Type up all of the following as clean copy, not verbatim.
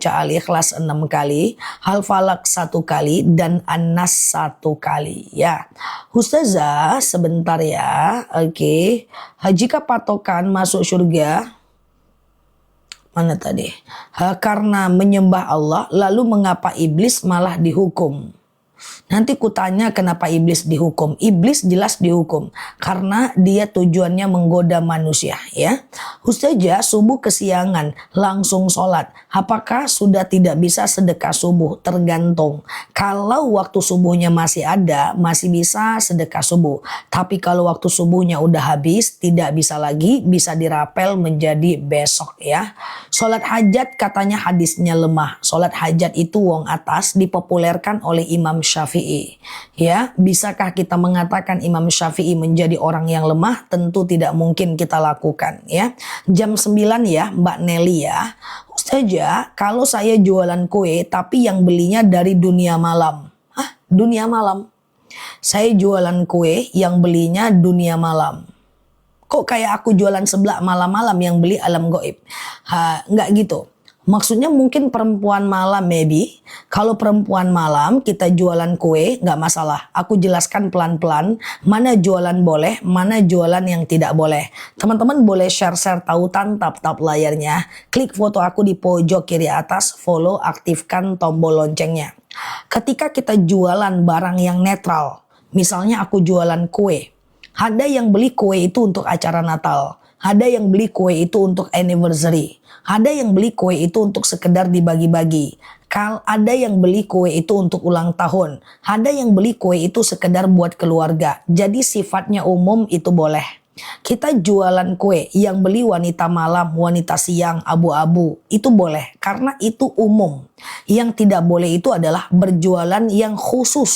baca Al-Ikhlas 6 kali, Al-Falaq 1 kali, dan An-Nas 1 kali ya. Ustazah sebentar ya. Oke. Jika patokan masuk surga, mana tadi? Karena menyembah Allah, lalu mengapa iblis malah dihukum? Nanti kutanya kenapa iblis dihukum. Iblis jelas dihukum karena dia tujuannya menggoda manusia ya. Ustazah subuh kesiangan langsung sholat. Apakah sudah tidak bisa sedekah subuh? Tergantung. Kalau waktu subuhnya masih ada, masih bisa sedekah subuh. Tapi kalau waktu subuhnya udah habis, tidak bisa lagi, bisa dirapel menjadi besok ya. Sholat hajat katanya hadisnya lemah. Sholat hajat itu wong atas dipopulerkan oleh Imam Syafi'i. Ya, bisakah kita mengatakan Imam Syafi'i menjadi orang yang lemah? Tentu tidak mungkin kita lakukan ya. Jam 9 ya Mbak Nelly ya. Ustazah, kalau saya jualan kue tapi yang belinya dari dunia malam. Hah? Dunia malam? Saya jualan kue yang belinya dunia malam. Kok kayak aku jualan sebelah malam-malam yang beli alam gaib? Nggak gitu. Maksudnya mungkin perempuan malam maybe. Kalau perempuan malam kita jualan kue nggak masalah. Aku jelaskan pelan-pelan mana jualan boleh, mana jualan yang tidak boleh. Teman-teman boleh share-share tautan tap-tap layarnya. Klik foto aku di pojok kiri atas, follow, aktifkan tombol loncengnya. Ketika kita jualan barang yang netral, misalnya aku jualan kue. Ada yang beli kue itu untuk acara Natal. Ada yang beli kue itu untuk anniversary. Ada yang beli kue itu untuk sekedar dibagi-bagi. Ada yang beli kue itu untuk ulang tahun. Ada yang beli kue itu sekedar buat keluarga. Jadi sifatnya umum itu boleh. Kita jualan kue yang beli wanita malam, wanita siang, abu-abu. Itu boleh karena itu umum. Yang tidak boleh itu adalah berjualan yang khusus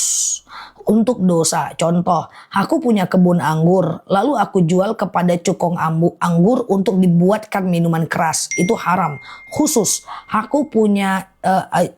untuk dosa. Contoh, aku punya kebun anggur, lalu aku jual kepada cukong anggur untuk dibuatkan minuman keras. Itu haram. Khusus, aku punya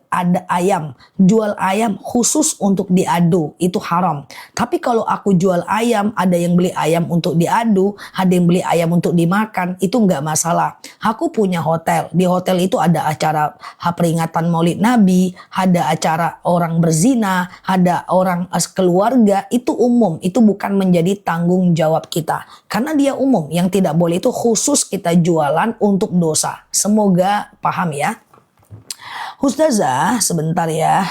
ada ayam, jual ayam khusus untuk diadu, itu haram. Tapi kalau aku jual ayam, ada yang beli ayam untuk diadu, ada yang beli ayam untuk dimakan, itu nggak masalah. Aku punya hotel, di hotel itu ada acara peringatan Maulid Nabi, ada acara orang berzina, ada orang keluarga, itu umum, itu bukan menjadi tanggung jawab kita. Karena dia umum, yang tidak boleh itu khusus kita jualan untuk dosa. Semoga paham ya. Ustazah, sebentar ya.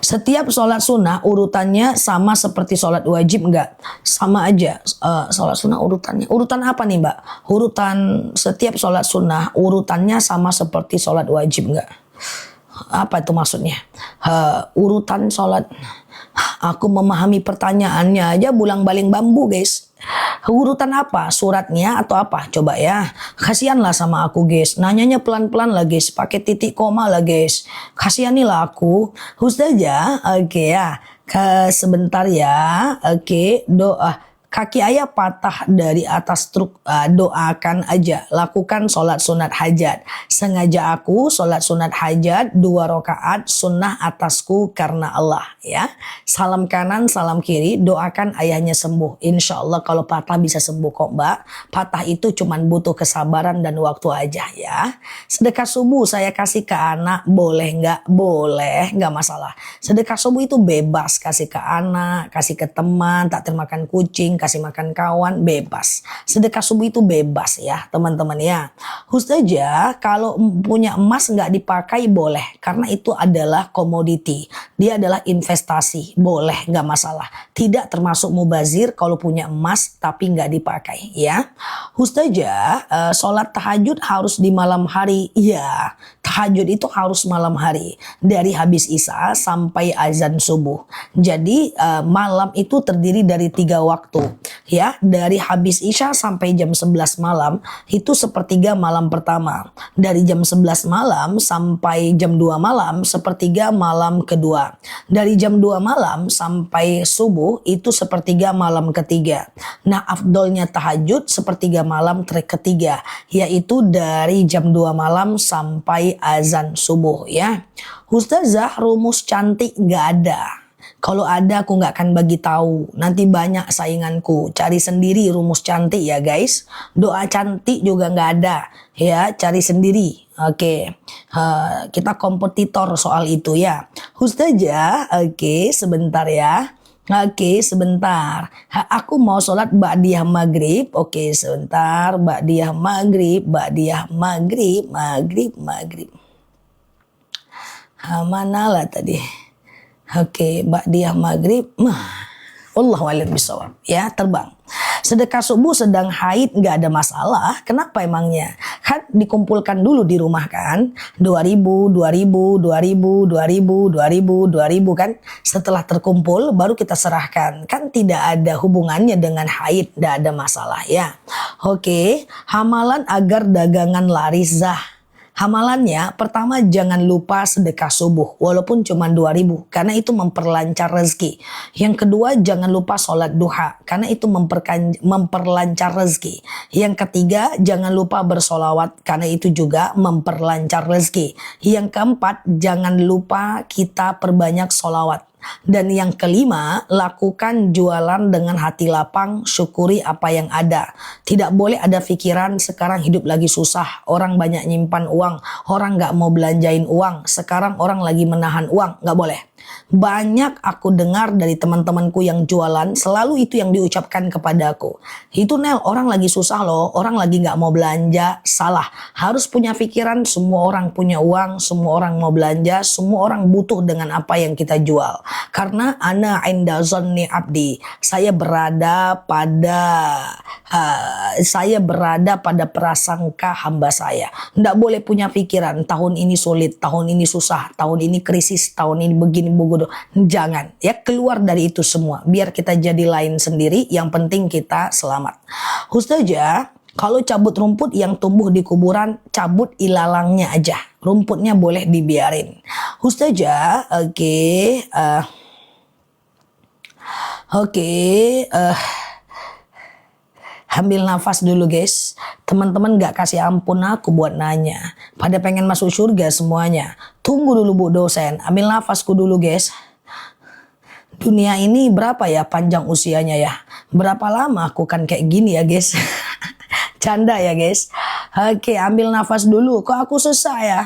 Setiap sholat sunnah urutannya sama seperti sholat wajib enggak? Sama aja. Sholat sunnah urutannya. Urutan apa nih Mbak? Urutan setiap sholat sunnah urutannya sama seperti sholat wajib enggak? Apa itu maksudnya? Urutan sholat. Aku memahami pertanyaannya aja bulang-baling bambu guys. Urutan apa? Suratnya atau apa? Coba ya. Kasihanlah sama aku guys. Nanyanya pelan-pelan lah guys. Pakai titik koma lah guys. Kasihanilah aku. Ustazah, oke ya. Sebentar ya. Oke, doa. Kaki ayah patah dari atas truk, doakan aja. Lakukan sholat sunat hajat. Sengaja aku sholat sunat hajat 2 rakaat sunnah atasku karena Allah ya. Salam kanan, salam kiri. Doakan ayahnya sembuh. Insya Allah kalau patah bisa sembuh kok Mbak. Patah itu cuman butuh kesabaran dan waktu aja ya. Sedekah subuh saya kasih ke anak. Boleh nggak? Boleh, nggak masalah. Sedekah subuh itu bebas. Kasih ke anak, kasih ke teman, tak termakan kucing, kasih makan kawan, bebas. Sedekah subuh itu bebas ya teman-teman ya. Ustazah, kalau punya emas nggak dipakai boleh. Karena itu adalah komoditi. Dia adalah investasi. Boleh, nggak masalah. Tidak termasuk mubazir kalau punya emas tapi nggak dipakai ya. Ustazah, sholat tahajud harus di malam hari. Iya, tahajud itu harus malam hari. Dari habis isya sampai azan subuh. Jadi malam itu terdiri dari 3 waktu. Ya, dari habis isya sampai jam 11 malam itu sepertiga malam pertama. Dari jam 11 malam sampai jam 2 malam sepertiga malam kedua. Dari jam 2 malam sampai subuh itu sepertiga malam ketiga. Nah, afdolnya tahajud sepertiga malam ketiga, yaitu dari jam 2 malam sampai azan subuh ya. Ustazah, rumus cantik nggak ada. Kalau ada aku nggak akan bagi tahu. Nanti banyak sainganku. Cari sendiri rumus cantik ya guys. Doa cantik juga nggak ada. Ya, cari sendiri. Oke. Kita kompetitor soal itu ya. Ustazah, oke, sebentar ya. Oke, sebentar. Aku mau sholat ba'diyah maghrib. Oke, sebentar. Ba'diyah maghrib. Maghrib. Manalah tadi. Oke, ba'diyah maghrib. Allahu a'lam bishawab. Ya, terbang. Sedekah subuh sedang haid nggak ada masalah. Kenapa emangnya? Kan dikumpulkan dulu di rumah kan. 2000 kan. Setelah terkumpul baru kita serahkan. Kan tidak ada hubungannya dengan haid. Nggak ada masalah ya. Oke. Hamalan agar dagangan laris zah. Hamalannya pertama jangan lupa sedekah subuh walaupun cuma 2000 karena itu memperlancar rezeki. Yang kedua jangan lupa sholat duha karena itu memperlancar rezeki. Yang ketiga jangan lupa bersolawat karena itu juga memperlancar rezeki. Yang keempat jangan lupa kita perbanyak solawat. Dan yang kelima, lakukan jualan dengan hati lapang, syukuri apa yang ada. Tidak boleh ada pikiran sekarang hidup lagi susah, orang banyak nyimpan uang, orang gak mau belanjain uang, sekarang orang lagi menahan uang, gak boleh. Banyak aku dengar dari teman-temanku yang jualan, selalu itu yang diucapkan kepada aku. Itu Nel, orang lagi susah loh, orang lagi gak mau belanja, salah. Harus punya pikiran, semua orang punya uang, semua orang mau belanja, semua orang butuh dengan apa yang kita jual. Karena ana inda zonni abdi, saya berada pada prasangka hamba saya. Nggak boleh punya pikiran tahun ini sulit, tahun ini susah, tahun ini krisis, tahun ini begini begitu. Jangan ya, keluar dari itu semua. Biar kita jadi lain sendiri. Yang penting kita selamat. Ustazah, kalau cabut rumput yang tumbuh di kuburan, cabut ilalangnya aja. Rumputnya boleh dibiarin. Ustazah, ambil nafas dulu guys. Teman-teman gak kasih ampun aku buat nanya. Pada pengen masuk surga semuanya. Tunggu dulu Bu dosen. Ambil nafasku dulu guys. Dunia ini berapa ya panjang usianya ya? Berapa lama aku kan kayak gini ya guys? Canda ya guys. Oke, ambil nafas dulu. Kok aku susah ya?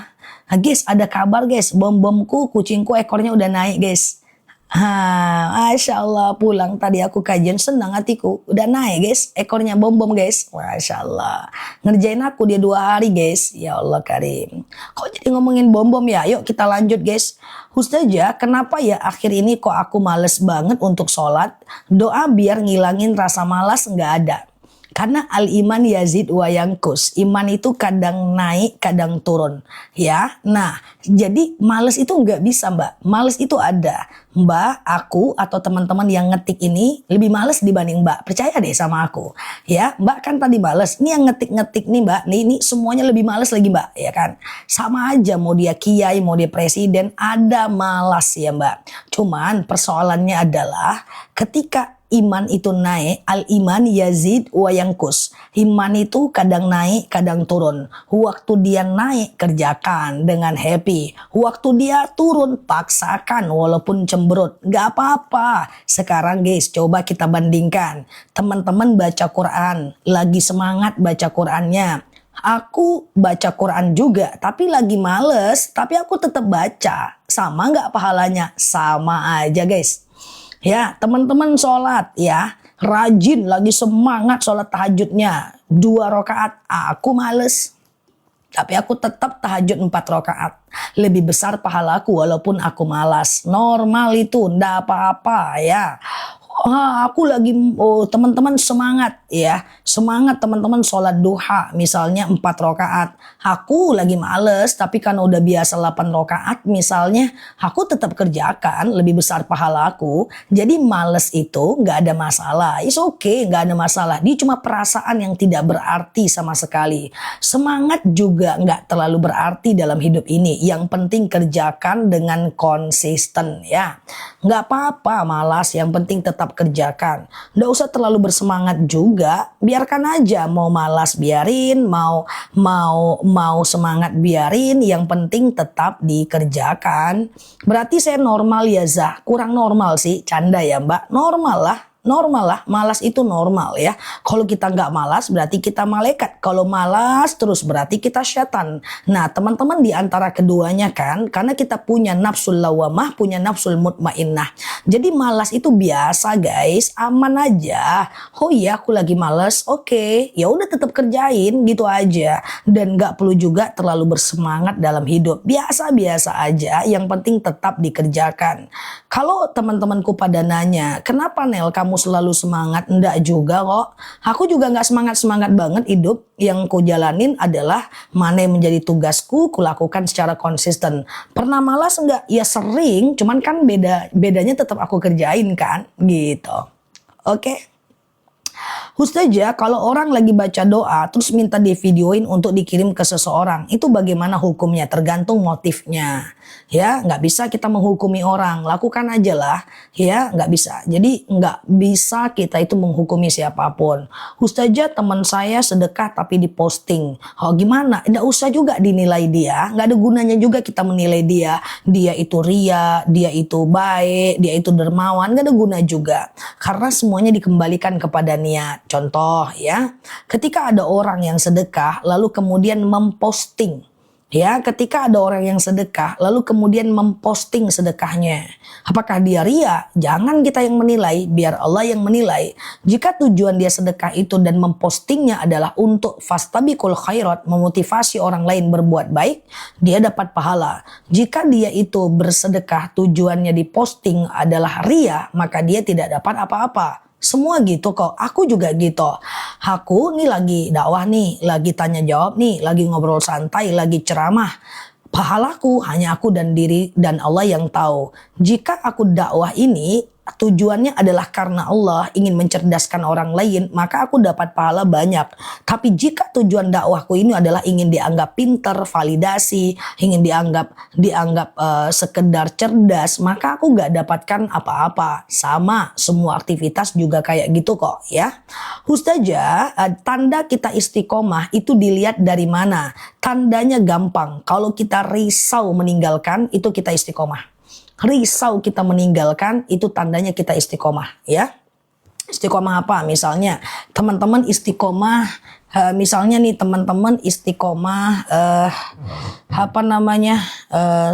Guys, ada kabar guys. Bom-bomku, kucingku ekornya udah naik guys. Masya Allah, pulang tadi aku kajian senang hatiku. Udah naik guys, ekornya bom-bom guys. Masya Allah, ngerjain aku dia 2 hari guys. Ya Allah karim. Kok jadi ngomongin bom-bom ya? Yuk kita lanjut guys. Ustazah, kenapa ya akhir ini kok aku males banget untuk sholat? Doa biar ngilangin rasa malas nggak ada. Karena al-iman yazid wa yankus. Iman itu kadang naik, kadang turun. Ya, nah jadi males itu nggak bisa mbak. Males itu ada. Mbak, aku atau teman-teman yang ngetik ini lebih males dibanding mbak. Percaya deh sama aku. Ya, mbak kan tadi males. Ini yang ngetik-ngetik nih mbak. Ini semuanya lebih males lagi mbak. Ya kan? Sama aja mau dia kiai, mau dia presiden. Ada malas ya mbak. Cuman persoalannya adalah ketika iman itu naik, al-iman yazid wa yankus. Iman itu kadang naik, kadang turun. Waktu dia naik, kerjakan dengan happy. Waktu dia turun, paksakan walaupun cemberut. Gak apa-apa. Sekarang guys, coba kita bandingkan. Teman-teman baca Quran, lagi semangat baca Qurannya. Aku baca Quran juga, tapi lagi males, tapi aku tetap baca. Sama gak pahalanya? Sama aja guys. Ya, teman-teman sholat ya, rajin lagi semangat sholat tahajudnya 2 rakaat. Aku males, tapi aku tetap tahajud 4 rakaat. Lebih besar pahalaku walaupun aku malas. Normal itu, ndak apa-apa ya. Aku lagi teman-teman semangat ya, semangat teman-teman sholat duha misalnya 4 rakaat. Aku lagi males tapi kan udah biasa 8 rakaat misalnya, aku tetap kerjakan, lebih besar pahala aku. Jadi males itu nggak ada masalah, it's okay, nggak ada masalah. Dia cuma perasaan yang tidak berarti sama sekali. Semangat juga nggak terlalu berarti dalam hidup ini. Yang penting kerjakan dengan konsisten ya. Nggak apa-apa malas, yang penting tetap tetap kerjakan. Nggak usah terlalu bersemangat juga, biarkan aja, mau malas biarin, mau semangat biarin, yang penting tetap dikerjakan. Berarti saya normal ya Zah? Kurang normal sih, canda ya Mbak, normal lah. Normal lah, malas itu normal ya. Kalau kita nggak malas berarti kita malaikat. Kalau malas terus berarti kita syaitan. Nah teman-teman, di antara keduanya kan, karena kita punya nafsul lawamah, punya nafsul mutmainnah. Jadi malas itu biasa guys, aman aja. Oh iya aku lagi malas, oke, ya udah tetap kerjain gitu aja. Dan nggak perlu juga terlalu bersemangat dalam hidup. Biasa-biasa aja, yang penting tetap dikerjakan. Kalau teman-temanku pada nanya, kenapa Nel kamu selalu semangat? Enggak juga kok. Aku juga nggak semangat-semangat banget hidup. Yang ku jalanin adalah mana yang menjadi tugasku, kulakukan secara konsisten. Pernah malas enggak? Ya sering, cuman kan bedanya tetap aku kerjain kan, gitu. Oke. Ustazah, kalau orang lagi baca doa terus minta di videoin untuk dikirim ke seseorang, itu bagaimana hukumnya? Tergantung motifnya. Ya, nggak bisa kita menghukumi orang, lakukan aja lah. Ya, nggak bisa. Jadi nggak bisa kita itu menghukumi siapapun. Ustazah, teman saya sedekah tapi diposting. Oh gimana? Nggak usah juga dinilai dia. Nggak ada gunanya juga kita menilai dia. Dia itu ria, dia itu baik, dia itu dermawan. Nggak ada guna juga. Karena semuanya dikembalikan kepada niat. Contoh ya, ketika ada orang yang sedekah lalu kemudian memposting. Ya, ketika ada orang yang sedekah lalu kemudian memposting sedekahnya, apakah dia ria? Jangan kita yang menilai, biar Allah yang menilai. Jika tujuan dia sedekah itu dan mempostingnya adalah untuk fastabiqul khairat, memotivasi orang lain berbuat baik, dia dapat pahala. Jika dia itu bersedekah tujuannya diposting adalah ria, maka dia tidak dapat apa-apa. Semua gitu kok, aku juga gitu. Aku nih lagi dakwah nih, lagi tanya jawab nih, lagi ngobrol santai, lagi ceramah. Pahalaku hanya aku dan diri dan Allah yang tahu. Jika aku dakwah ini tujuannya adalah karena Allah ingin mencerdaskan orang lain, maka aku dapat pahala banyak. Tapi jika tujuan dakwahku ini adalah ingin dianggap pinter, validasi, ingin dianggap sekedar cerdas, maka aku gak dapatkan apa-apa. Sama, semua aktivitas juga kayak gitu kok ya. Ustazah, tanda kita istiqomah itu dilihat dari mana? Tandanya gampang. Kalau kita risau meninggalkan, itu kita istiqomah. Risau kita meninggalkan, itu tandanya kita istiqomah ya. Istiqomah apa? Misalnya teman-teman istiqomah, misalnya nih teman-teman istiqomah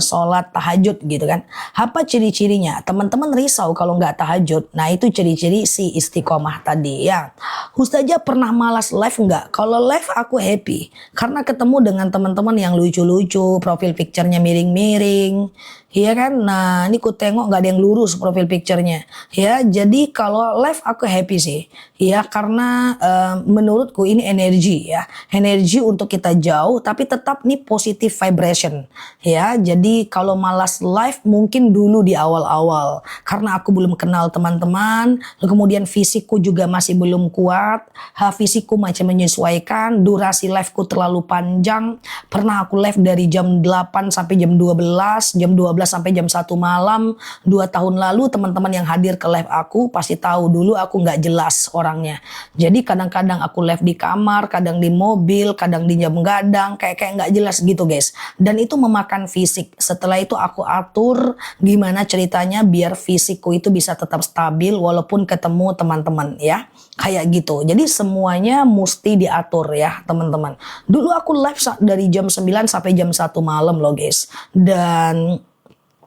sholat tahajud gitu kan. Apa ciri-cirinya? Teman-teman risau kalau nggak tahajud. Nah itu ciri-ciri si istiqomah tadi ya. Ustazah pernah malas live nggak? Kalau live aku happy karena ketemu dengan teman-teman yang lucu-lucu, profil picture-nya miring-miring. Iya kan, nah ini ku tengok gak ada yang lurus profil picture-nya. Ya, jadi kalau live aku happy sih. Ya, karena menurutku ini energi ya. Energi untuk kita jauh tapi tetap nih positive vibration. Ya, jadi kalau malas live mungkin dulu di awal-awal. Karena aku belum kenal teman-teman, kemudian fisikku juga masih belum kuat. Fisikku masih menyesuaikan, durasi liveku terlalu panjang. Pernah aku live dari jam 8 sampai jam 12, jam 12 sampai jam 1 malam. 2 tahun lalu teman-teman yang hadir ke live aku pasti tahu dulu aku nggak jelas orangnya. Jadi kadang-kadang aku live di kamar, kadang di mobil, kadang di jam gadang, kayak nggak jelas gitu guys. Dan itu memakan fisik. Setelah itu aku atur gimana ceritanya biar fisikku itu bisa tetap stabil walaupun ketemu teman-teman ya. Kayak gitu. Jadi semuanya mesti diatur ya teman-teman. Dulu aku live dari jam 9 sampai jam 1 malam loh guys. Dan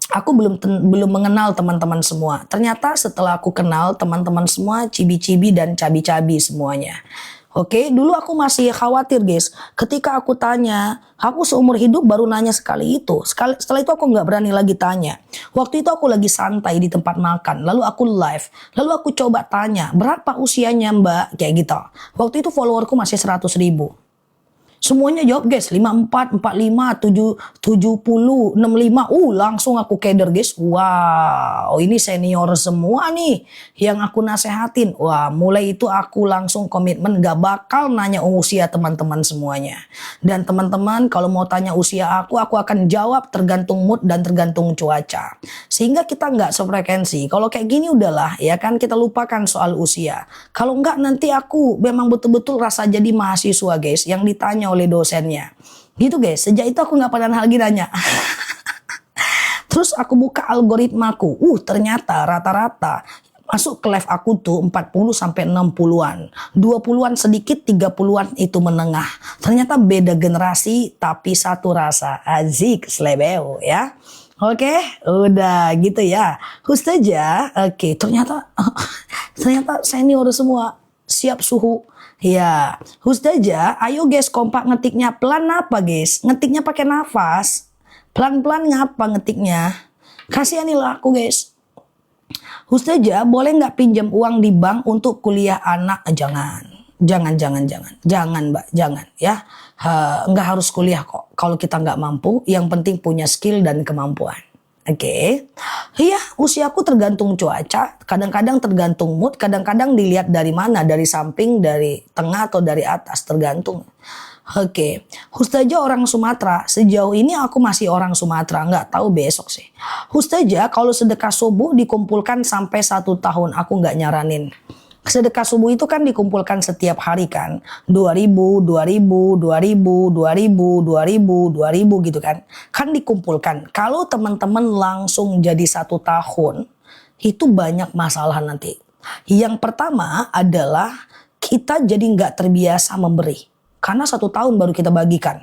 aku belum mengenal teman-teman semua. Ternyata setelah aku kenal teman-teman semua cibi-cibi dan cabi-cabi semuanya. Oke, dulu aku masih khawatir guys. Ketika aku tanya, aku seumur hidup baru nanya sekali itu. Setelah itu aku nggak berani lagi tanya. Waktu itu aku lagi santai di tempat makan. Lalu aku live. Lalu aku coba tanya, berapa usianya mbak? Kayak gitu. Waktu itu followerku masih 100.000. Semuanya jawab guys, 54, 45, 7, 70, 65. Langsung aku keder guys. Wow, ini senior semua nih yang aku nasehatin. Wah, mulai itu aku langsung komitmen gak bakal nanya usia teman-teman semuanya. Dan teman-teman kalau mau tanya usia aku akan jawab tergantung mood dan tergantung cuaca. Sehingga kita nggak sefrekuensi. Kalau kayak gini udahlah ya kan, kita lupakan soal usia. Kalau nggak nanti aku memang betul-betul rasa jadi mahasiswa guys yang ditanya oleh dosennya. Gitu guys, sejak itu aku nggak pernah lagi nanya. Terus aku buka algoritmaku. Ternyata rata-rata masuk ke live aku tuh 40 sampai 60-an. 20-an sedikit, 30-an itu menengah. Ternyata beda generasi tapi satu rasa. Azik slebeo ya. Oke, udah gitu ya. Ustazah, oke, ternyata senior semua. Siap suhu. Ya, Ustazah, ayo guys kompak ngetiknya. Pelan apa guys? Ngetiknya pakai nafas. Pelan-pelan ngapa ngetiknya? Kasihanilah aku guys. Ustazah, boleh nggak pinjam uang di bank untuk kuliah anak? Jangan mbak, jangan ya. Nggak harus kuliah kok. Kalau kita nggak mampu, yang penting punya skill dan kemampuan. Oke. Iya, usiaku tergantung cuaca, kadang-kadang tergantung mood, kadang-kadang dilihat dari mana, dari samping, dari tengah atau dari atas, tergantung. Oke, Ustazah orang Sumatera, sejauh ini aku masih orang Sumatera, nggak tahu besok sih. Ustazah kalau sedekah subuh dikumpulkan sampai 1 tahun, aku nggak nyaranin. Sedekah subuh itu kan dikumpulkan setiap hari kan. 2000, 2000, 2000, 2000, 2000, 2000 gitu kan. Kan dikumpulkan. Kalau teman-teman langsung jadi 1 tahun, itu banyak masalah nanti. Yang pertama adalah kita jadi nggak terbiasa memberi. Karena 1 tahun baru kita bagikan.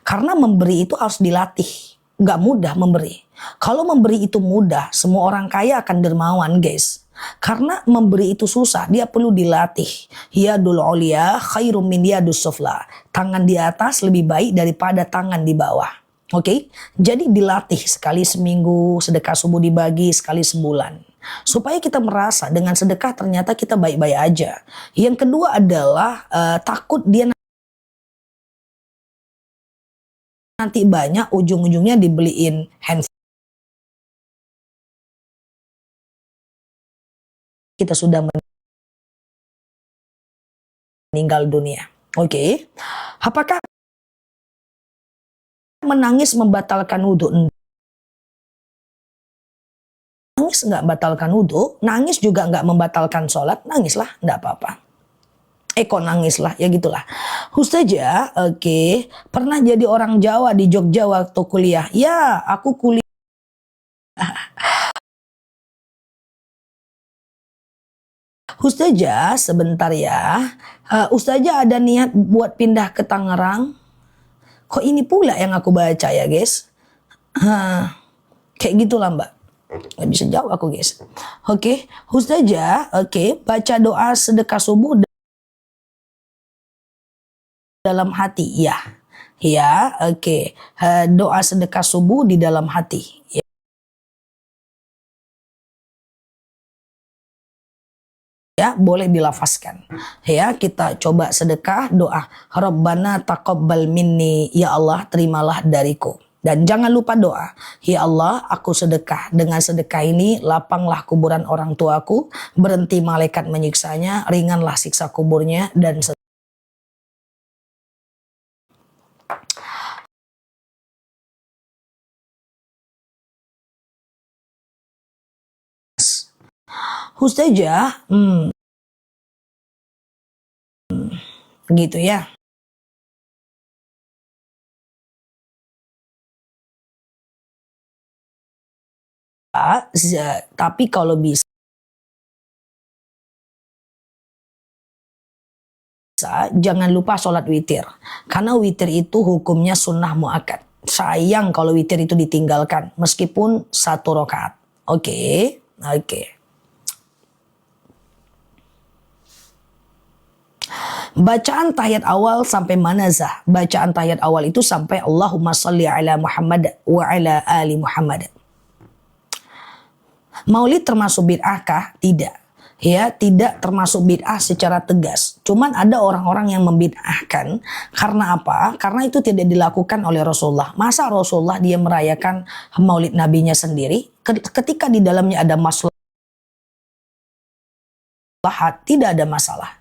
Karena memberi itu harus dilatih. Nggak mudah memberi. Kalau memberi itu mudah, semua orang kaya akan dermawan guys. Karena memberi itu susah, dia perlu dilatih. Yadul ulia khairum min yadus sufla. Tangan di atas lebih baik daripada tangan di bawah. Oke? Jadi dilatih sekali seminggu, sedekah subuh dibagi sekali sebulan. Supaya kita merasa dengan sedekah ternyata kita baik-baik aja. Yang kedua adalah takut dia nanti banyak ujung-ujungnya dibeliin handphone. Kita sudah meninggal dunia. Oke. Apakah menangis membatalkan wudhu? Nangis nggak batalkan wudhu, nangis juga nggak membatalkan sholat, nangislah, nggak apa-apa. Kok nangislah, ya gitulah. Ustazah, oke, pernah jadi orang Jawa di Jogja waktu kuliah. Ya, aku kuliah. Ustazah, sebentar ya. Ustazah ada niat buat pindah ke Tangerang? Kok ini pula yang aku baca ya guys? Kayak gitulah mbak. Nggak bisa jawab aku guys. Oke, Ustazah, oke, baca doa sedekah subuh dalam hati. Ya, ya, oke. Doa sedekah subuh di dalam hati. Ya, boleh dilafazkan. Ya, kita coba sedekah doa. Rabbana taqabbal minni, ya Allah terimalah dariku. Dan jangan lupa doa. Ya Allah, aku sedekah. Dengan sedekah ini lapanglah kuburan orang tuaku, berhenti malaikat menyiksanya, ringanlah siksa kuburnya dan Ustazah, gitu ya. Tapi kalau bisa jangan lupa sholat witir. Karena witir itu hukumnya sunnah muakkad. Sayang kalau witir itu ditinggalkan meskipun 1 rakaat. Oke. Bacaan tahiyat awal sampai mana Zah? Bacaan tahiyat awal itu sampai Allahumma sholli ala Muhammad wa ala ali Muhammad. Maulid termasuk bid'ah kah? Tidak. ya tidak termasuk bid'ah secara tegas. Cuman ada orang-orang yang membid'ahkan. Karena apa? Karena itu tidak dilakukan oleh Rasulullah. Masa Rasulullah dia merayakan maulid nabinya sendiri? Ketika di dalamnya ada maslahat, tidak ada masalah.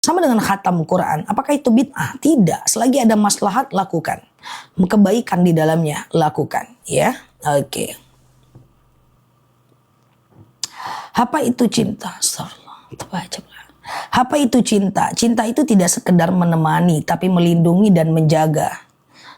Sama dengan khatam Quran. Apakah itu bid'ah? Tidak. Selagi ada maslahat, lakukan. Kebaikan di dalamnya, lakukan. Ya, oke. Apa itu cinta? Apa itu cinta? Cinta itu tidak sekedar menemani, tapi melindungi dan menjaga.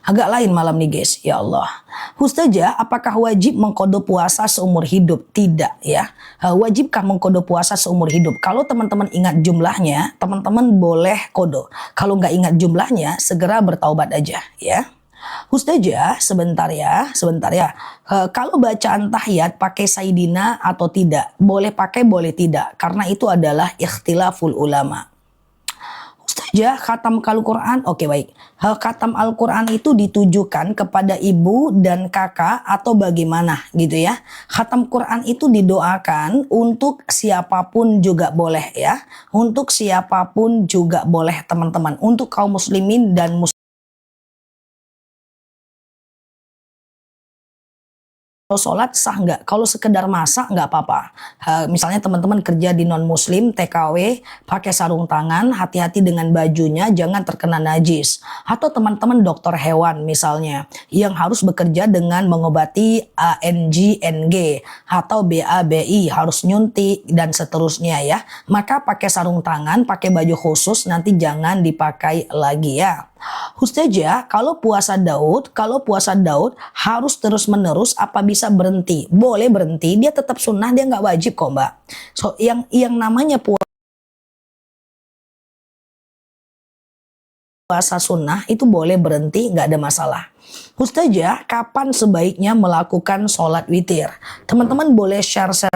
Agak lain malam nih guys, ya Allah. Ustazah, apakah wajib mengkodo puasa seumur hidup? Tidak ya. Wajibkah mengkodo puasa seumur hidup? Kalau teman-teman ingat jumlahnya, teman-teman boleh kodo. Kalau nggak ingat jumlahnya, segera bertaubat aja ya. Ustazah, sebentar ya. Kalau bacaan tahiyat pakai sayyidina atau tidak? Boleh pakai, boleh tidak. Karena itu adalah ikhtilaful ulama. Ustazah, khatam Al-Quran, oke baik. Khatam Al-Quran itu ditujukan kepada ibu dan kakak atau bagaimana gitu ya. Khatam Quran itu didoakan untuk siapapun juga boleh ya. Untuk siapapun juga boleh teman-teman. Untuk kaum muslimin dan kalau sholat sah nggak? Kalau sekedar masak nggak apa-apa. Misalnya teman-teman kerja di non muslim, TKW, pakai sarung tangan, hati-hati dengan bajunya, jangan terkena najis. Atau teman-teman dokter hewan misalnya, yang harus bekerja dengan mengobati ANG, NG, atau BABI, harus nyuntik dan seterusnya ya. Maka pakai sarung tangan, pakai baju khusus, nanti jangan dipakai lagi ya. Ustazah, kalau puasa Daud harus terus-menerus apa bisa berhenti? Boleh berhenti, dia tetap sunnah, dia nggak wajib kok mbak. So, yang namanya puasa sunnah itu boleh berhenti, nggak ada masalah. Ustazah, kapan sebaiknya melakukan sholat witir? Teman-teman boleh share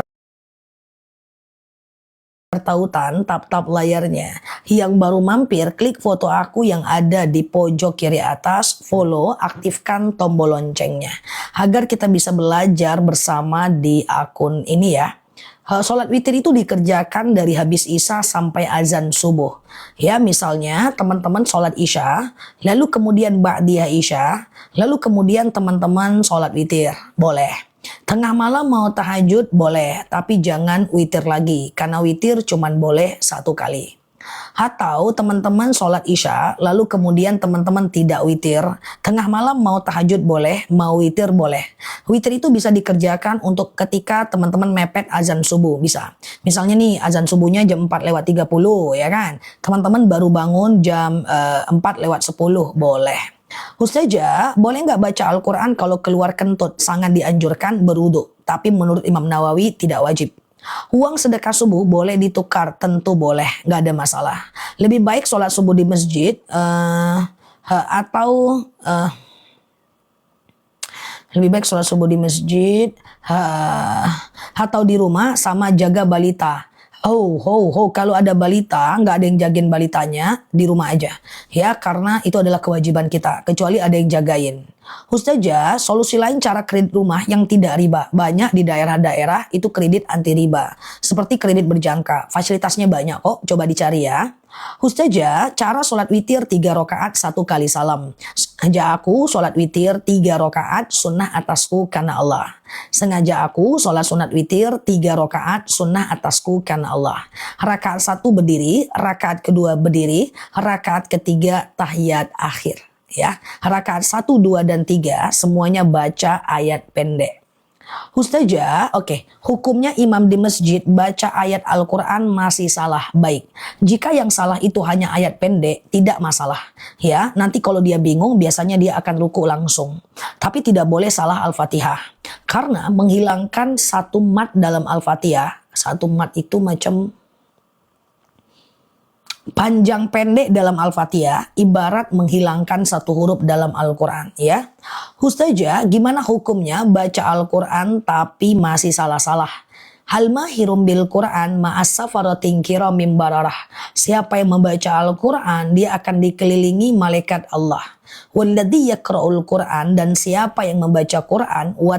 tautan tap-tap layarnya. Yang baru mampir, klik foto aku yang ada di pojok kiri atas, follow, aktifkan tombol loncengnya agar kita bisa belajar bersama di akun ini ya. Sholat witir itu dikerjakan dari habis isya sampai azan subuh. Ya, misalnya teman-teman sholat isya, lalu kemudian ba'diyah isya, lalu kemudian teman-teman sholat witir. Boleh. Tengah malam mau tahajud boleh, tapi jangan witir lagi, karena witir cuman boleh 1 kali. Atau teman-teman sholat isya, lalu kemudian teman-teman tidak witir, tengah malam mau tahajud boleh, mau witir boleh. Witir itu bisa dikerjakan untuk ketika teman-teman mepet azan subuh, bisa. Misalnya nih azan subuhnya jam 4:30 ya kan, teman-teman baru bangun jam 4:10, boleh. Ustazah, boleh nggak baca Al-Quran kalau keluar kentut? Sangat dianjurkan berwudu. Tapi menurut Imam Nawawi tidak wajib. Uang sedekah subuh boleh ditukar, tentu boleh, nggak ada masalah. Lebih baik sholat subuh di masjid atau di rumah sama jaga balita. Kalau ada balita, nggak ada yang jagain balitanya, di rumah aja. Ya, karena itu adalah kewajiban kita, kecuali ada yang jagain. Ustazah, solusi lain cara kredit rumah yang tidak riba. Banyak di daerah-daerah itu kredit anti riba. Seperti kredit berjangka, fasilitasnya banyak kok, coba dicari ya. Ustazah, cara sholat witir 3 rakaat 1 kali salam. Sengaja aku sholat witir 3 rakaat sunnah atasku karena Allah. Sengaja aku sholat sunat witir 3 rakaat sunnah atasku karena Allah. Rakaat 1 berdiri, rakaat kedua berdiri, rakaat ketiga tahiyat akhir. Ya, rakaat 1, 2, dan 3 semuanya baca ayat pendek. Ustazah, oke, hukumnya imam di masjid baca ayat Al-Quran masih salah, baik. Jika yang salah itu hanya ayat pendek, tidak masalah. Ya, nanti kalau dia bingung, biasanya dia akan ruku langsung. Tapi tidak boleh salah Al-Fatihah. Karena menghilangkan 1 mat dalam Al-Fatihah, 1 mat itu macam panjang pendek dalam Al-Fatihah ibarat menghilangkan 1 huruf dalam Al-Quran ya. Ustazah, gimana hukumnya baca Al-Quran tapi masih salah-salah? Hal mahirum bil Quran ma'as safaratin kiramim bararah. Siapa yang membaca Al-Quran dia akan dikelilingi malaikat Allah. Walladzi yaqra'ul Quran, dan siapa yang membaca Quran wa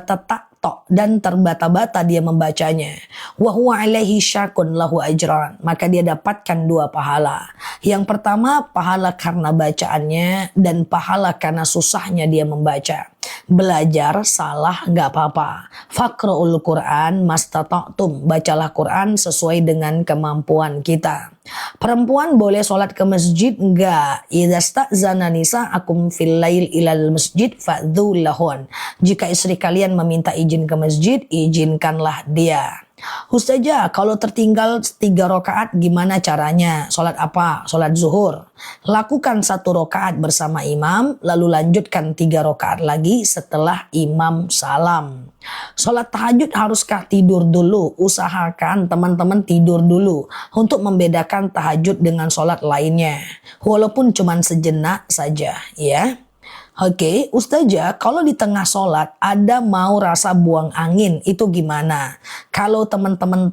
yatatakta dan terbata-bata dia membacanya. Wa huwa alaihi syakun lahu ajran, maka dia dapatkan 2 pahala. Yang pertama pahala karena bacaannya dan pahala karena susahnya dia membaca. Belajar salah nggak apa-apa. Faqra'ul Quran mastata'tum, bacalah Quran sesuai dengan kemampuan kita. Perempuan boleh sholat ke masjid enggak? Idza sta'zana nisa'akum fil lail ilal masjid fa'dzu lahun. Jika istri kalian meminta izin ke masjid, izinkanlah dia. Ustazah, kalau tertinggal 3 rakaat gimana caranya? Sholat apa? Sholat zuhur. Lakukan 1 rakaat bersama imam, lalu lanjutkan 3 rakaat lagi setelah imam salam. Sholat tahajud haruskah tidur dulu? Usahakan teman-teman tidur dulu untuk membedakan tahajud dengan sholat lainnya. Walaupun cuma sejenak saja ya. Oke, Ustazah, kalau di tengah sholat ada mau rasa buang angin, itu gimana? Kalau teman-teman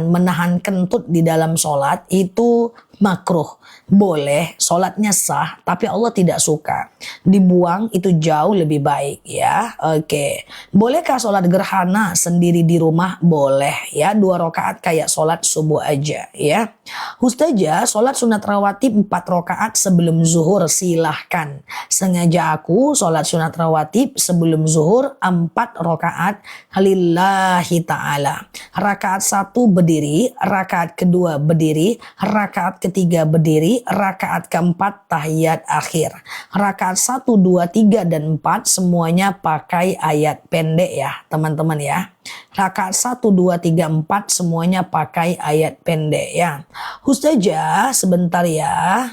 menahan kentut di dalam sholat, itu makruh. Boleh, sholatnya sah, tapi Allah tidak suka. Dibuang itu jauh lebih baik ya. Oke, bolehkah sholat gerhana sendiri di rumah? Boleh ya, 2 rakaat kayak sholat subuh aja ya. Ustazah, sholat sunat rawatib 4 rakaat sebelum zuhur silahkan. Sengaja aku sholat sunat rawatib sebelum zuhur 4 rakaat lillahi ta'ala. Rakaat 1 berdiri, rakaat kedua berdiri, rakaat ketiga berdiri, rakaat keempat tahiyat akhir. Rakaat 1, 2, 3, dan 4 semuanya pakai ayat pendek ya teman-teman ya. Rakaat 1, 2, 3, 4 semuanya pakai ayat pendek ya. Ustazah sebentar ya.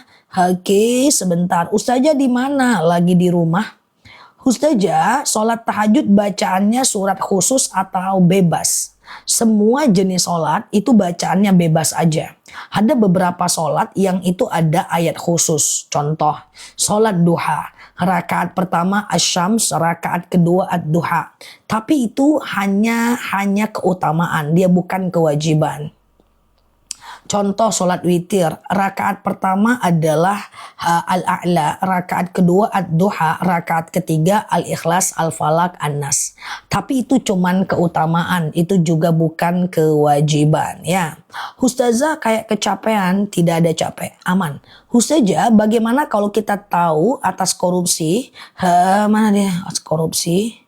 Oke sebentar. Ustazah di mana? Lagi di rumah? Ustazah, sholat tahajud bacaannya surat khusus atau bebas? Semua jenis sholat itu bacaannya bebas aja. Ada beberapa sholat yang itu ada ayat khusus. Contoh, sholat duha. Rakaat pertama asyams, rakaat kedua ad-duha. Tapi itu hanya keutamaan, dia bukan kewajiban. Contoh sholat witir, rakaat pertama adalah al-a'la, rakaat kedua ad-duha, rakaat ketiga al-ikhlas, al-falak, an-nas. Tapi itu cuman keutamaan, itu juga bukan kewajiban ya. Ustazah kayak kecapean, tidak ada capek, aman. Ustazah bagaimana kalau kita tahu atas korupsi, mana dia korupsi?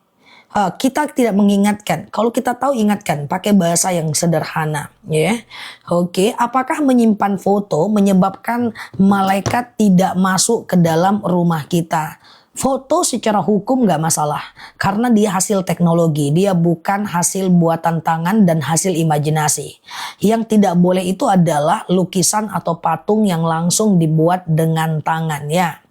Kita tidak mengingatkan. Kalau kita tahu ingatkan, pakai bahasa yang sederhana, ya. Oke, apakah menyimpan foto menyebabkan malaikat tidak masuk ke dalam rumah kita? Foto secara hukum nggak masalah, karena dia hasil teknologi, dia bukan hasil buatan tangan dan hasil imajinasi. Yang tidak boleh itu adalah lukisan atau patung yang langsung dibuat dengan tangan, ya.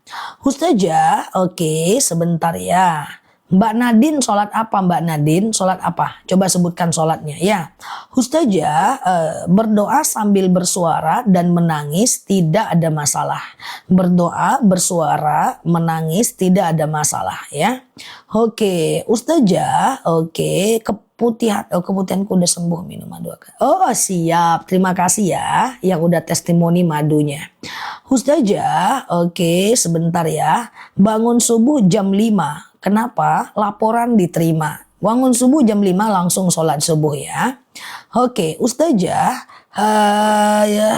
Ustazah, oke, sebentar ya. Mbak Nadine sholat apa Mbak Nadine? Sholat apa? Coba sebutkan sholatnya ya. Ustazah berdoa sambil bersuara dan menangis tidak ada masalah. Berdoa, bersuara, menangis tidak ada masalah ya. Oke, Ustazah, oke, keputihanku udah sembuh minum madu. Oh siap, terima kasih ya yang udah testimoni madunya. Ustazah, oke sebentar ya. Bangun subuh jam 5. Kenapa? Laporan diterima. Bangun subuh jam 5 langsung sholat subuh ya. Oke, Ustazah, ya,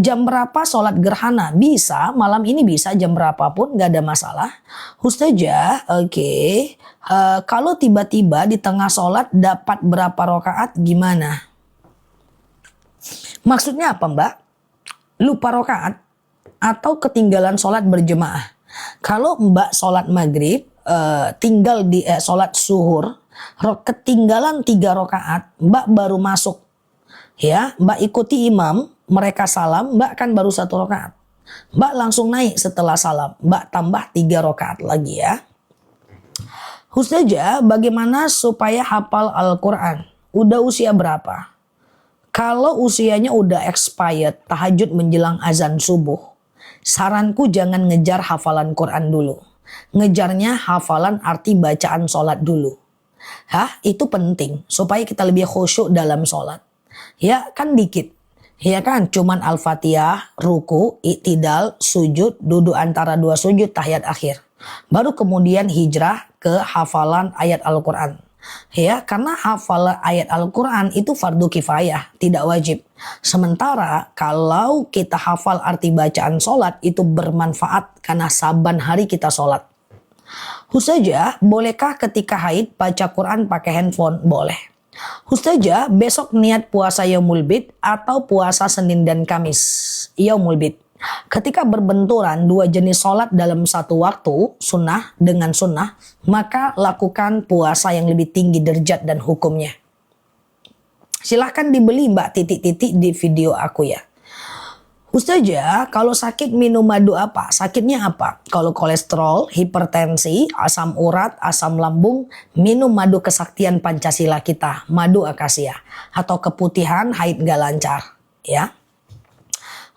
jam berapa sholat gerhana? Bisa, malam ini bisa jam berapapun, gak ada masalah. Ustazah, oke, kalau tiba-tiba di tengah sholat dapat berapa rakaat gimana? Maksudnya apa Mbak? Lupa rakaat atau ketinggalan sholat berjemaah? Kalau Mbak sholat maghrib, tinggal di sholat zuhur, ketinggalan 3 rakaat, Mbak baru masuk, ya, Mbak ikuti imam, mereka salam, Mbak kan baru 1 rakaat, Mbak langsung naik setelah salam, Mbak tambah 3 rakaat lagi ya. Ustazah, bagaimana supaya hafal Al-Quran? Udah usia berapa? Kalau usianya udah expired, tahajud menjelang azan subuh, saranku jangan ngejar hafalan Quran dulu. Ngejarnya hafalan arti bacaan sholat dulu. Itu penting supaya kita lebih khusyuk dalam sholat. Ya kan dikit. Ya kan cuman Al-Fatihah, ruku, i'tidal, sujud, duduk antara 2 sujud, tahiyat akhir. Baru kemudian hijrah ke hafalan ayat Al-Quran. Ya, karena hafal ayat Al-Quran itu fardu kifayah, tidak wajib. Sementara kalau kita hafal arti bacaan sholat itu bermanfaat karena saban hari kita sholat. Ustazah, bolehkah ketika haid baca Quran pakai handphone? Boleh. Ustazah, besok niat puasa Yaumul Bid atau puasa Senin dan Kamis? Yaumul Bid. Ketika berbenturan dua jenis sholat dalam satu waktu, sunnah dengan sunnah, maka lakukan puasa yang lebih tinggi derajat dan hukumnya. Silahkan dibeli Mbak titik-titik di video aku ya. Ustazah, kalau sakit minum madu apa? Sakitnya apa? Kalau kolesterol, hipertensi, asam urat, asam lambung, minum madu kesaktian Pancasila kita, madu akasia. Atau keputihan, haid gak lancar. Ya.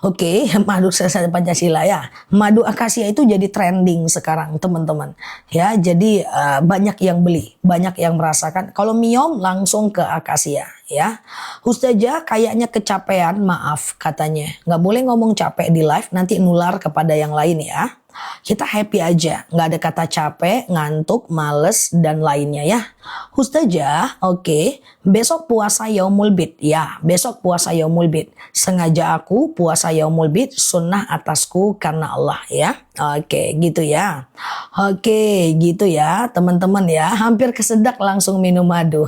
Oke, madu kesaktian Pancasila ya. Madu akasia itu jadi trending sekarang teman-teman. Ya, jadi banyak yang beli, banyak yang merasakan. Kalau miom langsung ke akasia ya. Ustazah kayaknya kecapean, maaf katanya. Nggak boleh ngomong capek di live, nanti nular kepada yang lain ya. Kita happy aja, nggak ada kata capek, ngantuk, males, dan lainnya ya. Ustazah, oke, besok puasa Yaumul Bid. Ya, besok puasa Yaumul Bid. Sengaja aku puasa Yaumul Bid, sunnah atasku karena Allah ya. Oke, gitu ya. Oke, gitu ya teman-teman ya. Hampir kesedak langsung minum madu.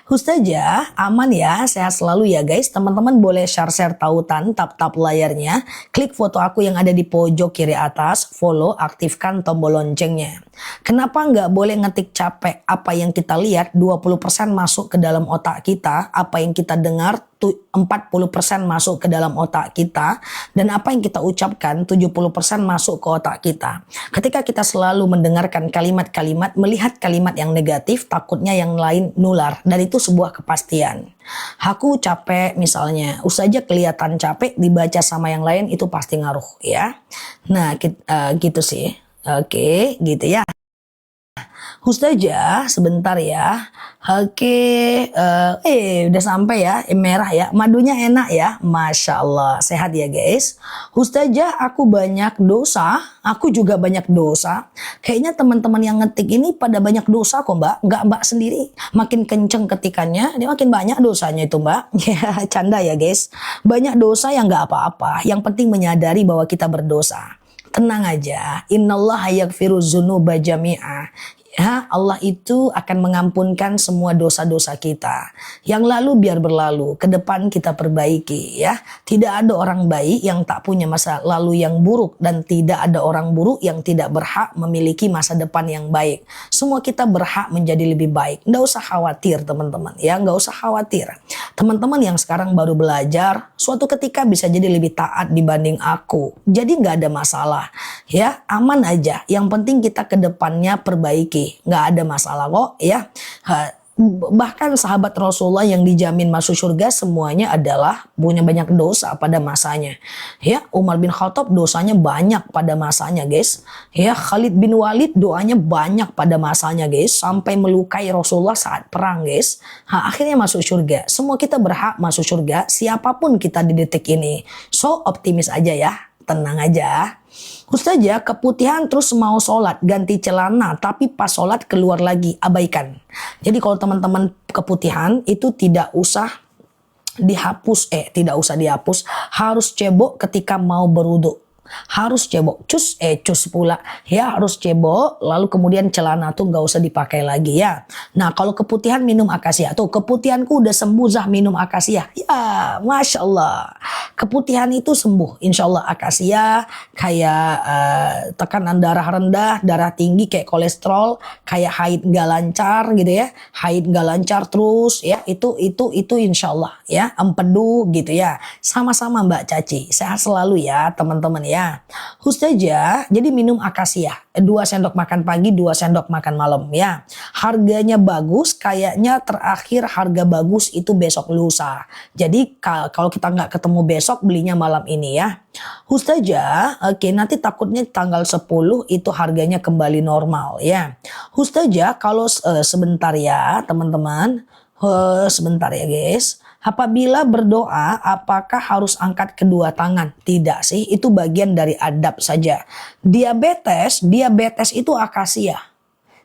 Ustazah, aman ya, sehat selalu ya guys. Teman-teman boleh share-share tautan, tap-tap layarnya. Klik foto aku yang ada di pojok kiri atas, follow, aktifkan tombol loncengnya. Kenapa nggak boleh ngetik capek? Apa yang kita lihat 20% masuk ke dalam otak kita, apa yang kita dengar 40% masuk ke dalam otak kita, dan apa yang kita ucapkan 70% masuk ke otak kita. Ketika kita selalu mendengarkan kalimat-kalimat, melihat kalimat yang negatif, takutnya yang lain nular, dan itu sebuah kepastian. Aku capek misalnya, Ustazah kelihatan capek, dibaca sama yang lain itu pasti ngaruh ya. Nah gitu sih. Oke, gitu ya. Ustazah, sebentar ya. Oke, udah sampai ya, merah ya. Madunya enak ya, Masya Allah. Sehat ya guys. Ustazah, aku banyak dosa. Aku juga banyak dosa. Kayaknya teman-teman yang ngetik ini pada banyak dosa kok Mbak. Nggak Mbak sendiri. Makin kenceng ketikannya, dia makin banyak dosanya itu Mbak. Ya, canda ya guys. Banyak dosa yang nggak apa-apa. Yang penting menyadari bahwa kita berdosa. Tenang aja. Innallaha yaghfiru dzunuba jami'a. Ya, Allah itu akan mengampunkan semua dosa-dosa kita. Yang lalu biar berlalu, ke depan kita perbaiki ya. Tidak ada orang baik yang tak punya masa lalu yang buruk, dan tidak ada orang buruk yang tidak berhak memiliki masa depan yang baik. Semua kita berhak menjadi lebih baik. Nggak usah khawatir teman-teman ya, nggak usah khawatir. Teman-teman yang sekarang baru belajar, suatu ketika bisa jadi lebih taat dibanding aku. Jadi nggak ada masalah ya, aman aja. Yang penting kita ke depannya perbaiki. Nggak ada masalah kok ya. Bahkan sahabat Rasulullah yang dijamin masuk surga semuanya adalah punya banyak dosa pada masanya. Ya, Umar bin Khattab dosanya banyak pada masanya, guys. Ya, Khalid bin Walid doanya banyak pada masanya, guys, sampai melukai Rasulullah saat perang, guys. Akhirnya masuk surga. Semua kita berhak masuk surga, siapapun kita di detik ini. So, optimis aja ya. Tenang aja. Ustazah, keputihan terus mau sholat, ganti celana, tapi pas sholat keluar lagi, abaikan. Jadi kalau teman-teman keputihan itu tidak usah dihapus, harus cebok ketika mau berwudu. Harus cebok, cus pula ya, harus cebok, lalu kemudian celana tuh nggak usah dipakai lagi ya. Nah kalau keputihan minum akasia, tuh keputihanku udah sembuh Zah minum akasia ya, Masya Allah, keputihan itu sembuh insya Allah. Akasia kayak tekanan darah rendah, darah tinggi, kayak kolesterol, kayak haid nggak lancar gitu ya, haid nggak lancar terus ya, itu insya Allah ya, empedu gitu ya. Sama-sama Mbak Caci, sehat selalu ya teman-teman ya. Ustazah, jadi minum akasia 2 sendok makan pagi, 2 sendok makan malam ya. Harganya bagus, kayaknya terakhir harga bagus itu besok lusa. Jadi kalau kita nggak ketemu besok, belinya malam ini ya. Ustazah, oke, nanti takutnya tanggal 10 itu harganya kembali normal ya. Ustazah, kalau sebentar ya teman-teman, sebentar ya guys. Apabila berdoa, apakah harus angkat kedua tangan? Tidak sih, itu bagian dari adab saja. Diabetes itu akasia.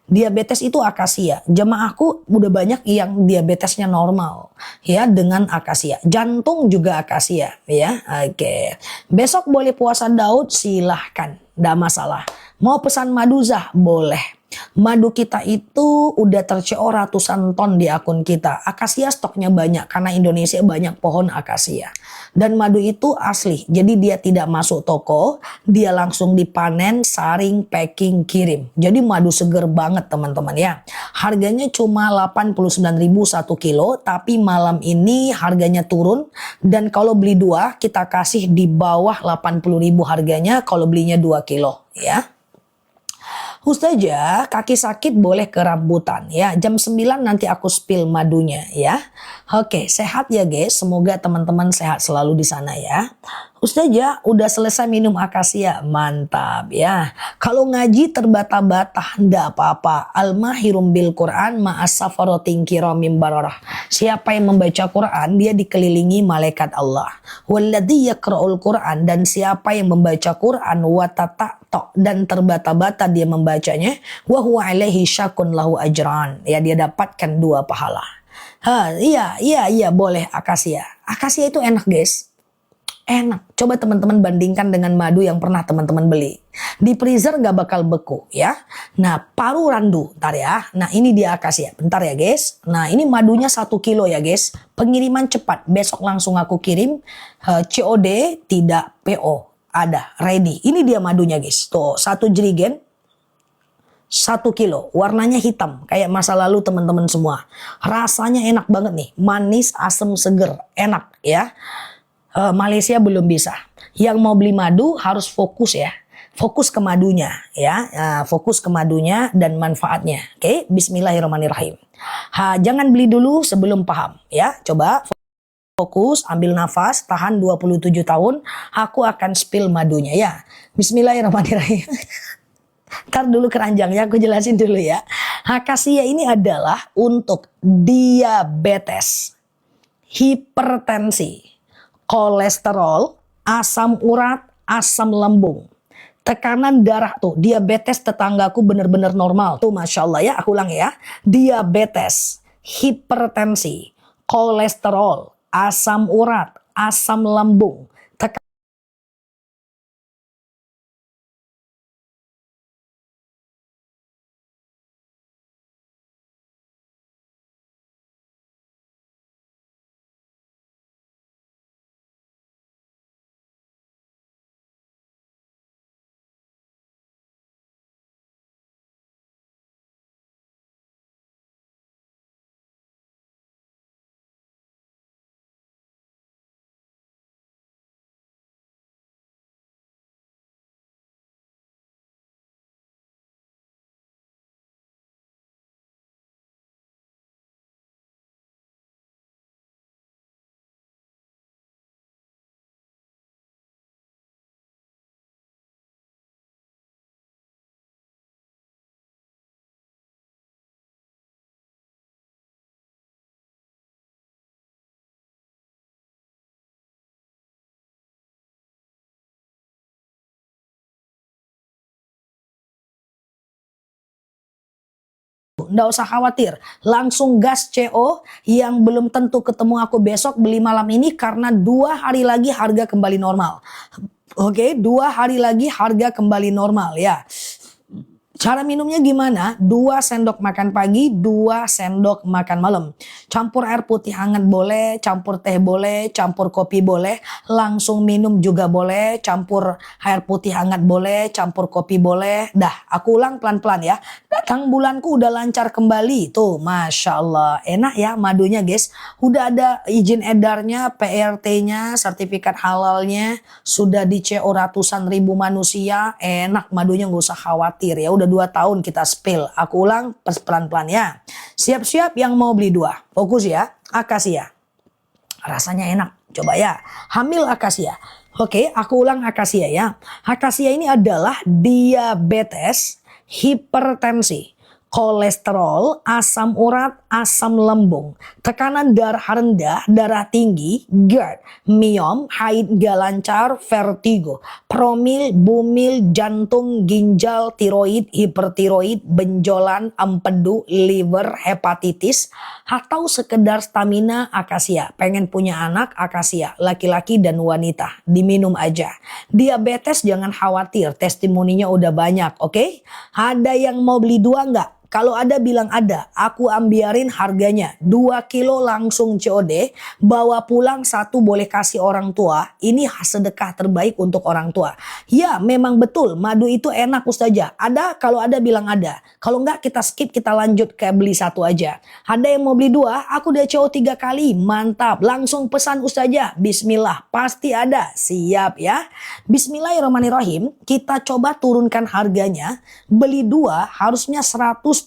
Diabetes itu akasia. Jemaahku udah banyak yang diabetesnya normal ya dengan akasia. Jantung juga akasia ya. Oke. Besok boleh puasa Daud, silahkan. Nggak masalah. Mau pesan madu Zah? Boleh. Madu kita itu udah terco ratusan ton di akun kita. Akasia stoknya banyak karena Indonesia banyak pohon akasia. Dan madu itu asli. Jadi dia tidak masuk toko, dia langsung dipanen, saring, packing, kirim. Jadi madu seger banget teman-teman ya. Harganya cuma 89.000 1 kilo, tapi malam ini harganya turun dan kalau beli 2 kita kasih di bawah 80.000 harganya kalau belinya 2 kilo ya. Ustazah, kaki sakit boleh ke rambutan ya. Jam 9 nanti aku spill madunya ya. Oke, sehat ya guys. Semoga teman-teman sehat selalu di sana ya. Ustazah, udah selesai minum akasia. Mantap ya. Kalau ngaji terbata-bata, ndak apa-apa. Al-mahirum bil Quran ma'as safarotin kiramim bararah. Siapa yang membaca Quran, dia dikelilingi malaikat Allah. Walladzi yaqra'ul Quran, dan siapa yang membaca Quran wa tata' dan terbata-bata dia membacanya, wa huwa alaihi syakun lahu ajran. Ya, dia dapatkan 2 pahala. Iya, boleh akasia. Akasia itu enak guys. Enak. Coba teman-teman bandingkan dengan madu yang pernah teman-teman beli. Di freezer gak bakal beku ya. Nah, paru randu. Bentar ya. Nah, ini dia akasia. Bentar ya guys. Nah, ini madunya 1 kilo ya guys. Pengiriman cepat. Besok langsung aku kirim. COD tidak PO. Ada. Ready. Ini dia madunya guys. Tuh, 1 jerigen. 1 kilo. Warnanya hitam. Kayak masa lalu teman-teman semua. Rasanya enak banget nih. Manis, asam, seger. Enak ya. Malaysia belum bisa. Yang mau beli madu harus fokus ya. Fokus ke madunya ya. Fokus ke madunya dan manfaatnya. Oke, bismillahirrahmanirrahim. Jangan beli dulu sebelum paham ya. Coba fokus, ambil nafas, tahan 27 tahun. Aku akan spill madunya ya. Bismillahirrahmanirrahim. Ntar dulu keranjangnya aku jelasin dulu ya. Akasia ini adalah untuk diabetes, hipertensi, kolesterol, asam urat, asam lambung, tekanan darah tuh, diabetes tetanggaku bener-bener normal. Tuh Masya Allah ya, aku ulang ya. Diabetes, hipertensi, kolesterol, asam urat, asam lambung, tekanan nggak usah khawatir, langsung gas CO. Yang belum tentu ketemu aku besok, beli malam ini karena 2 hari lagi harga kembali normal. Oke, 2 hari lagi harga kembali normal ya. Cara minumnya gimana? 2 sendok makan pagi, 2 sendok makan malam. Campur air putih hangat boleh, campur teh boleh, campur kopi boleh, langsung minum juga boleh, campur air putih hangat boleh, campur kopi boleh. Dah, aku ulang pelan-pelan ya. Datang bulanku udah lancar kembali. Tuh, Masya Allah. Enak ya madunya guys. Udah ada izin edarnya, PRT-nya, sertifikat halalnya. Sudah di CO ratusan ribu manusia. Enak madunya, nggak usah khawatir ya. Udah 2 tahun kita spill. Aku ulang pelan-pelan ya. Siap-siap yang mau beli 2. Fokus ya. Akasia. Rasanya enak. Coba ya. Hamil akasia. Oke, aku ulang akasia ya. Akasia ini adalah diabetes, hipertensi, kolesterol, asam urat, asam lambung, tekanan darah rendah, darah tinggi, GERD, miom, haid gak lancar, vertigo, promil, bumil, jantung, ginjal, tiroid, hipertiroid, benjolan, empedu, liver, hepatitis, atau sekedar stamina, akasia. Pengen punya anak, akasia, laki-laki dan wanita, diminum aja. Diabetes jangan khawatir, testimoninya udah banyak, oke? Ada yang mau beli 2 nggak? Kalau ada bilang ada, aku ambiarin harganya 2 kilo langsung COD, bawa pulang 1 boleh kasih orang tua. Ini sedekah terbaik untuk orang tua. Ya memang betul madu itu enak Ustazah. Ada, kalau ada bilang ada. Kalau enggak kita skip, kita lanjut ke beli 1 aja. Ada yang mau beli 2, aku udah CO 3 kali, mantap. Langsung pesan Ustazah, bismillah, pasti ada, siap ya. Bismillahirrahmanirrahim, kita coba turunkan harganya. Beli 2 harusnya 178.000.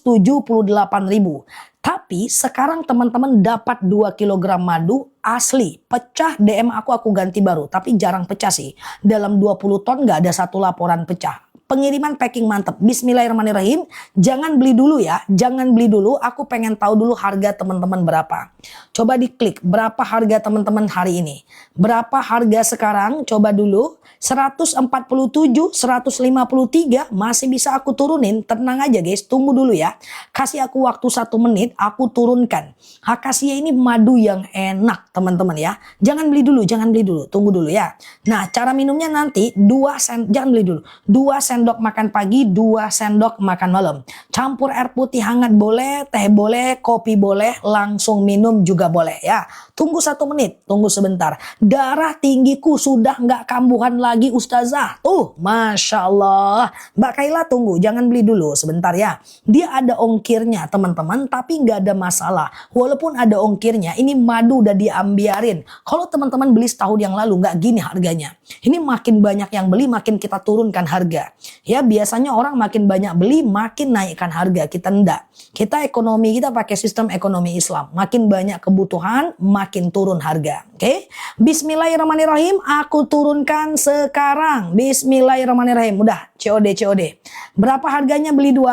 Tapi sekarang teman-teman dapat 2 kilogram madu asli. Pecah DM aku ganti baru. Tapi jarang pecah sih. Dalam 20 ton gak ada 1 laporan pecah. Pengiriman packing mantep. Bismillahirrahmanirrahim. Jangan beli dulu ya. Jangan beli dulu. Aku pengen tahu dulu harga teman-teman berapa. Coba diklik. Berapa harga teman-teman hari ini. Berapa harga sekarang? Coba dulu. 147, 153. Masih bisa aku turunin. Tenang aja guys. Tunggu dulu ya. Kasih aku waktu 1 menit. Aku turunkan. Akasia ini madu yang enak teman-teman ya. Jangan beli dulu. Jangan beli dulu. Tunggu dulu ya. Nah cara minumnya nanti 2 jangan beli dulu. 2 sendok makan pagi, 2 sendok makan malam. Campur air putih hangat boleh, teh boleh, kopi boleh, langsung minum juga boleh ya. Tunggu 1 menit, tunggu sebentar. Darah tinggiku sudah nggak kambuhan lagi Ustazah. Tuh, Masya Allah. Mbak Kaila tunggu, jangan beli dulu sebentar ya. Dia ada ongkirnya teman-teman, tapi nggak ada masalah. Walaupun ada ongkirnya, ini madu udah diambiarin. Kalau teman-teman beli setahun yang lalu nggak gini harganya. Ini makin banyak yang beli, makin kita turunkan harga. Ya biasanya orang makin banyak beli makin naikkan harga, kita enggak. Kita ekonomi kita pakai sistem ekonomi Islam. Makin banyak kebutuhan makin turun harga. Oke. Bismillahirrahmanirrahim, aku turunkan sekarang. Bismillahirrahmanirrahim. Udah COD. Berapa harganya beli 2?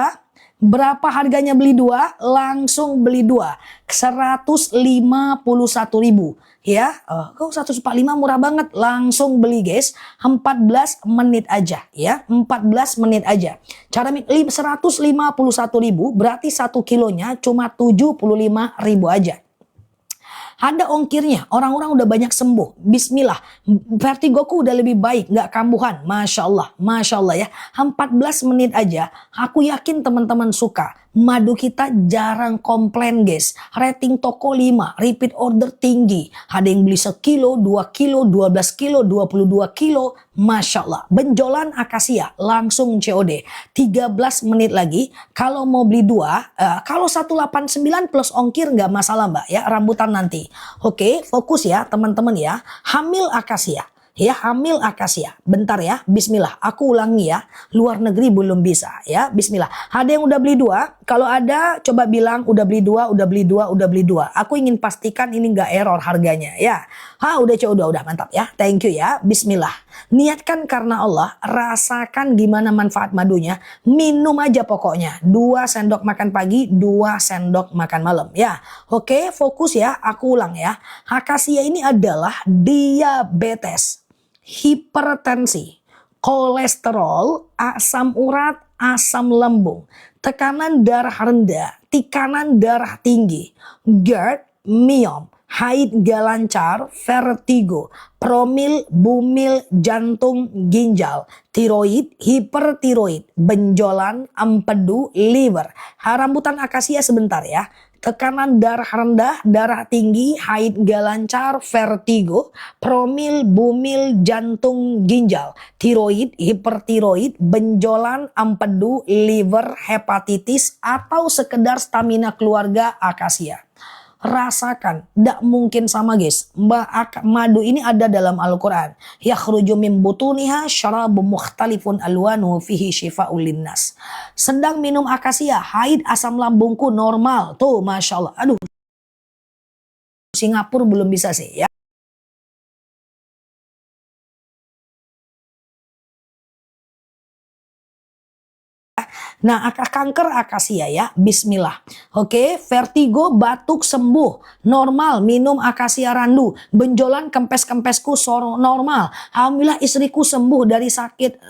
Berapa harganya beli 2? Langsung beli 2. 151.000. Ya, kok 145 murah banget. Langsung beli guys. 14 menit aja ya. 14 menit aja. Cara 151.000 berarti 1 kilonya cuma 75.000 aja. Ada ongkirnya, orang-orang udah banyak sembuh. Bismillah, vertigoku udah lebih baik, nggak kambuhan. Masya Allah ya. 14 menit aja, aku yakin teman-teman suka. Madu kita jarang komplain guys. Rating toko 5, repeat order tinggi. Ada yang beli 1 kilo, 2 kilo, 12 kilo, 22 kilo. Masya Allah. Benjolan akasia langsung COD. 13 menit lagi. Kalau mau beli 2, kalau 189 plus ongkir nggak masalah mbak ya. Rambutan nanti. Oke, fokus ya teman-teman ya. Hamil akasia. Ya, hamil akasia. Bentar ya, bismillah. Aku ulangi ya. Luar negeri belum bisa ya. Bismillah. Ada yang udah beli 2? Kalau ada coba bilang udah beli 2, udah beli 2, udah beli 2. Aku ingin pastikan ini nggak error harganya ya. Udah mantap ya. Thank you ya. Bismillah. Niatkan karena Allah, rasakan gimana manfaat madunya. Minum aja pokoknya. 2 sendok makan pagi, 2 sendok makan malam ya. Oke, fokus ya. Aku ulang ya. Akasia ini adalah diabetes, hipertensi, kolesterol, asam urat, asam lambung, tekanan darah rendah, tekanan darah tinggi, GERD, miom, haid gak lancar, vertigo, promil, bumil, jantung, ginjal, tiroid, hipertiroid, benjolan, empedu, liver. Rambutan akasia sebentar ya. Tekanan darah rendah, darah tinggi, haid gak lancar, vertigo, promil, bumil, jantung, ginjal, tiroid, hipertiroid, benjolan, empedu, liver, hepatitis, atau sekedar stamina keluarga akasia. Rasakan, tidak mungkin sama guys. Madu ini ada dalam Al-Quran. Yakhruju min butuniha syarabun mukhtalifun alwanu fihi syifa'ul linnas. Sedang minum akasia, haid asam lambungku normal. Tuh Masya Allah. Aduh, Singapura belum bisa sih ya. Nah, kanker akasia ya, bismillah. Oke, vertigo, batuk sembuh, normal, minum akasia randu, benjolan kempes-kempesku normal. Alhamdulillah istriku sembuh dari sakit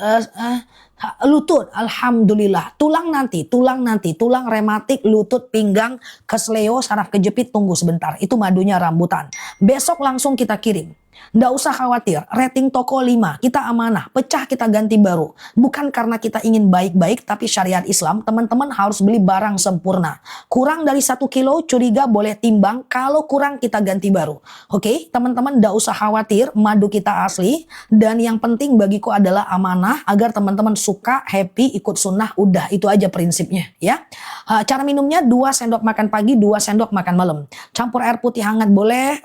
lutut, alhamdulillah. Tulang nanti, tulang rematik, lutut, pinggang, kesleo, saraf kejepit, tunggu sebentar. Itu madunya rambutan. Besok langsung kita kirim. Nggak usah khawatir, rating toko 5, kita amanah, pecah kita ganti baru. Bukan karena kita ingin baik-baik, tapi syariat Islam, teman-teman harus beli barang sempurna. Kurang dari 1 kilo, curiga boleh timbang, kalau kurang kita ganti baru. Oke, teman-teman nggak usah khawatir, madu kita asli, dan yang penting bagiku adalah amanah, agar teman-teman suka, happy, ikut sunnah, udah, itu aja prinsipnya ya. Cara minumnya 2 sendok makan pagi, 2 sendok makan malam. Campur air putih hangat boleh,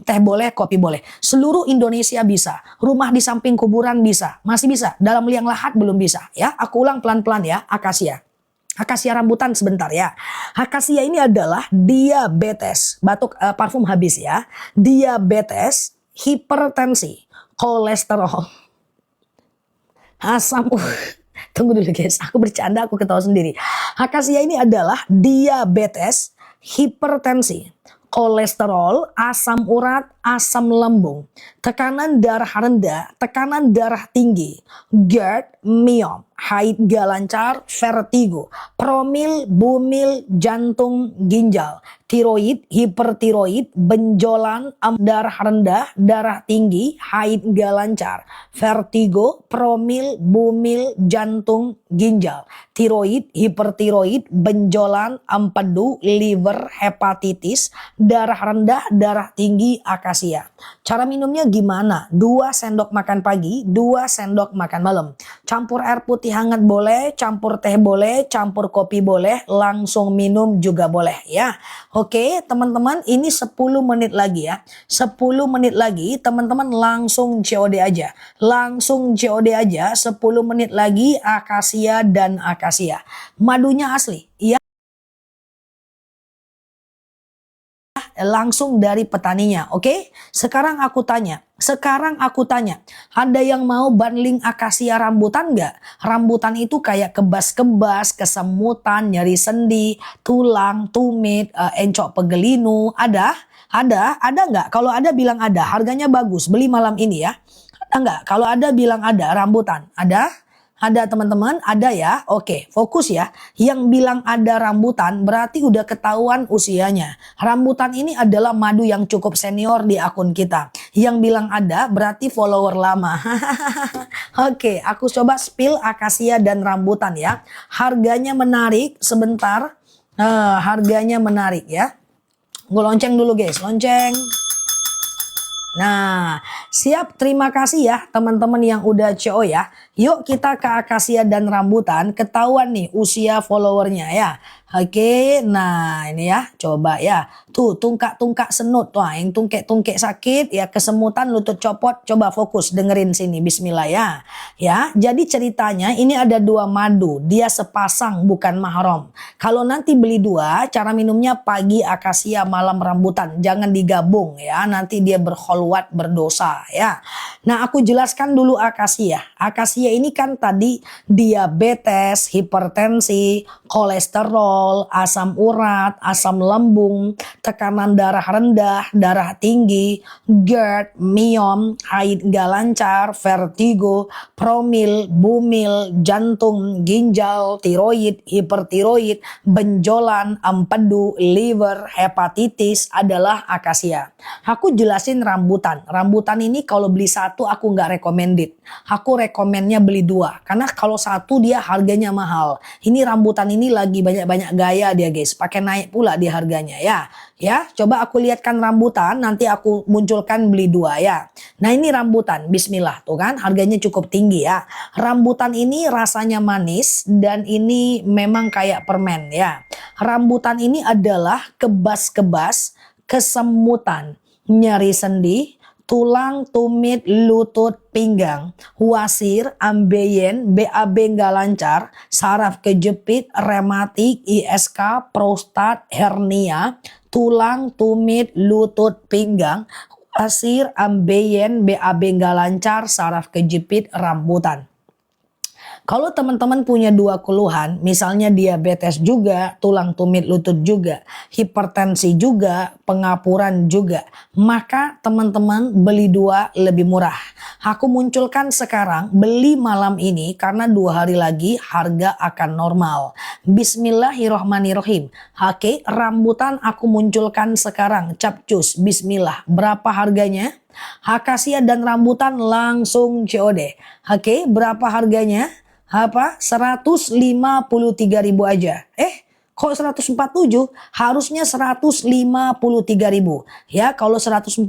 teh boleh, kopi boleh. Seluruh Indonesia bisa. Rumah di samping kuburan bisa. Masih bisa. Dalam liang lahat belum bisa. Ya, aku ulang pelan-pelan ya. Akasia. Akasia rambutan sebentar ya. Akasia ini adalah diabetes. Batuk parfum habis ya. Diabetes, hipertensi, kolesterol, asam. Tunggu dulu guys. Aku bercanda, aku ketawa sendiri. Akasia ini adalah diabetes, hipertensi, kolesterol, asam urat, asam lambung, tekanan darah rendah, tekanan darah tinggi, GERD, myom, haid gak lancar, vertigo, promil, bumil, jantung, ginjal, tiroid, hipertiroid, benjolan, darah rendah, darah tinggi, haid gak lancar, vertigo, promil, bumil, jantung, ginjal, tiroid, hipertiroid, benjolan, empedu, liver, hepatitis, darah rendah, darah tinggi, akasia. Cara minumnya gimana? 2 sendok makan pagi, 2 sendok makan malam. Campur air putih hangat boleh, campur teh boleh, campur kopi boleh, langsung minum juga boleh ya. Oke, teman-teman, ini 10 menit lagi ya. 10 menit lagi teman-teman langsung COD aja. Langsung COD aja 10 menit lagi akasia dan akasia. Madunya asli ya. Langsung dari petaninya, oke? Sekarang aku tanya, ada yang mau bundling akasia rambutan nggak? Rambutan itu kayak kebas-kebas, kesemutan, nyeri sendi, tulang, tumit, encok pegelinu, ada? Ada nggak? Kalau ada bilang ada, harganya bagus, beli malam ini ya. Ada nggak? Kalau ada bilang ada, rambutan, ada? Ada teman-teman? Ada ya? Oke, fokus ya. Yang bilang ada rambutan berarti udah ketahuan usianya. Rambutan ini adalah madu yang cukup senior di akun kita. Yang bilang ada berarti follower lama. Oke, aku coba spill akasia dan rambutan ya. Harganya menarik, sebentar. Harganya menarik ya. Gue lonceng dulu guys, lonceng. Nah, siap, terima kasih ya teman-teman yang udah CO ya. Yuk kita ke akasia dan rambutan, ketahuan nih usia followernya ya. Oke, nah ini ya, coba ya. Tuh, tungkak-tungkak senut. Wah, yang tungkek-tungkek sakit, ya kesemutan, lutut copot. Coba fokus, dengerin sini, bismillah ya. Ya, jadi ceritanya ini ada 2 madu. Dia sepasang, bukan mahram. Kalau nanti beli 2, cara minumnya pagi akasia, malam rambutan. Jangan digabung ya, nanti dia berkholwat, berdosa ya. Nah, aku jelaskan dulu akasia. Akasia ini kan tadi diabetes, hipertensi, kolesterol, asam urat, asam lambung, tekanan darah rendah, darah tinggi, GERD, myom, haid gak lancar, vertigo, promil, bumil, jantung, ginjal, tiroid, hipertiroid, benjolan, empedu, liver, hepatitis adalah akasia. Aku jelasin rambutan. Rambutan ini kalau beli 1 aku nggak recommended. Aku rekomennya beli 2. Karena kalau 1 dia harganya mahal. Ini rambutan ini lagi banyak-banyak gaya dia guys. Pakai naik pula di harganya ya. Ya, coba aku lihatkan rambutan, nanti aku munculkan beli 2 ya. Nah, ini rambutan, bismillah tuh kan, harganya cukup tinggi ya. Rambutan ini rasanya manis dan ini memang kayak permen ya. Rambutan ini adalah kebas-kebas, kesemutan, nyeri sendi, tulang, tumit, lutut, pinggang, wasir, ambeien, BAB nggak lancar, saraf kejepit, rematik, ISK, prostat, hernia, tulang, tumit, lutut, pinggang, wasir, ambeien, BAB nggak lancar, saraf kejepit, rambutan. Kalau teman-teman punya dua keluhan, misalnya diabetes juga, tulang tumit lutut juga, hipertensi juga, pengapuran juga, maka teman-teman beli dua lebih murah. Aku munculkan sekarang, beli malam ini karena 2 hari lagi harga akan normal. Bismillahirrohmanirrohim. Oke, rambutan aku munculkan sekarang, capcus, bismillah. Berapa harganya? Akasia dan rambutan langsung COD. Oke, berapa harganya? Apa? 153.000 aja. Kok 147? Harusnya 153.000. Ya, kalau 147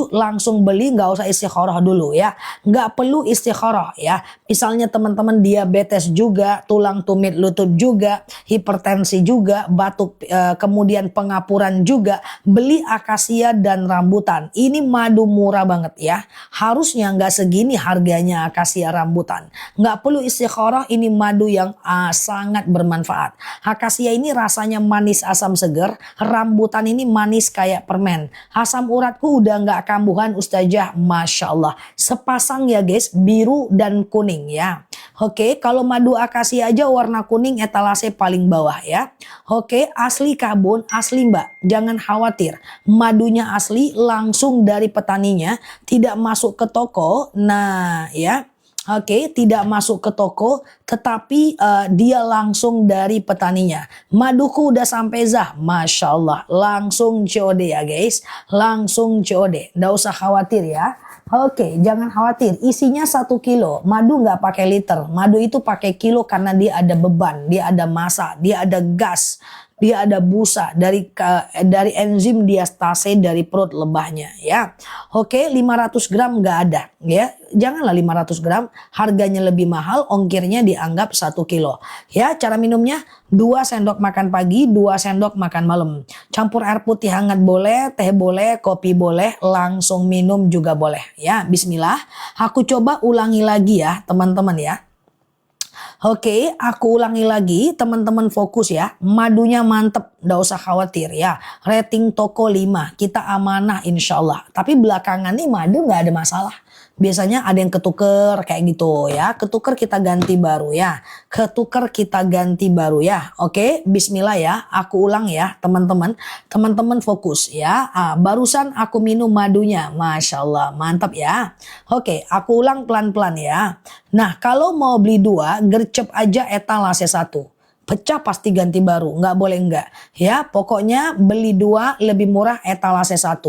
langsung beli, nggak usah istikharah dulu ya. Nggak perlu istikharah ya. Misalnya teman-teman diabetes juga, tulang tumit lutut juga, hipertensi juga, batuk, kemudian pengapuran juga, beli akasia dan rambutan. Ini madu murah banget ya. Harusnya nggak segini harganya akasia rambutan. Nggak perlu istikharah, ini madu yang sangat bermanfaat. Akasia ini rasanya manis asam seger, rambutan ini manis kayak permen. Asam uratku udah nggak kambuhan Ustazah, Masya Allah. Sepasang ya guys, biru dan kuning ya. Oke, kalau madu akasia aja warna kuning etalase paling bawah ya. Oke, asli kebun, asli mbak, jangan khawatir. Madunya asli langsung dari petaninya, tidak masuk ke toko. Nah ya. Oke, tidak masuk ke toko, tetapi dia langsung dari petaninya. Maduku udah sampai Zah, Masya Allah. Langsung COD ya guys, langsung COD. Nggak usah khawatir ya. Oke, jangan khawatir. Isinya 1 kilo. Madu nggak pakai liter. Madu itu pakai kilo karena dia ada beban, dia ada massa, dia ada gas. Dia ada busa dari enzim diastase dari perut lebahnya ya. Oke, 500 gram nggak ada ya. Janganlah 500 gram, harganya lebih mahal, ongkirnya dianggap 1 kilo. Ya, cara minumnya 2 sendok makan pagi, 2 sendok makan malam. Campur air putih hangat boleh, teh boleh, kopi boleh, langsung minum juga boleh. Ya, bismillah. Aku coba ulangi lagi ya teman-teman ya. Oke, aku ulangi lagi, teman-teman fokus ya. Madunya mantep, nggak usah khawatir ya. Rating toko 5, kita amanah insya Allah. Tapi belakangan nih madu nggak ada masalah. Biasanya ada yang ketuker kayak gitu ya. Ketuker kita ganti baru ya. Ketuker kita ganti baru ya. Oke, bismillah ya. Aku ulang ya teman-teman. Teman-teman fokus ya. Barusan aku minum madunya. Masya Allah, mantap ya. Oke, aku ulang pelan-pelan ya. Nah, kalau mau beli 2, gercep aja etalase 1. Pecah pasti ganti baru, nggak boleh enggak. Ya, pokoknya beli 2 lebih murah etalase 1.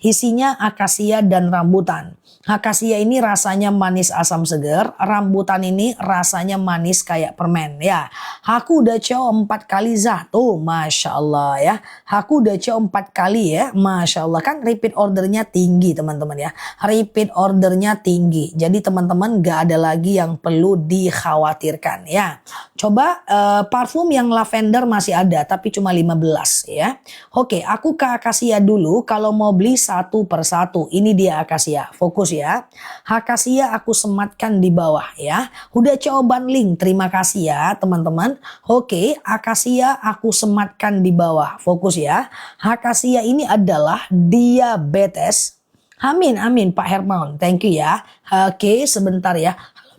Isinya akasia dan rambutan. Akasia ini rasanya manis asam seger, rambutan ini rasanya manis kayak permen ya. Aku udah CO 4 kali Zah tuh, Masya Allah ya. Aku udah CO 4 kali ya, Masya Allah. Kan repeat ordernya tinggi teman-teman ya. Repeat ordernya tinggi. Jadi teman-teman gak ada lagi yang perlu dikhawatirkan ya. Coba parfum yang lavender masih ada tapi cuma 15 ya. Oke, aku ke akasia dulu. Kalau mau beli 1 per 1. Ini dia akasia. Fokus ya. Akasia aku sematkan di bawah ya. Udah coba link. Terima kasih ya teman-teman. Oke, akasia aku sematkan di bawah. Fokus ya. Akasia ini adalah diabetes. Amin, amin Pak Hermawan. Thank you ya. Oke, sebentar ya.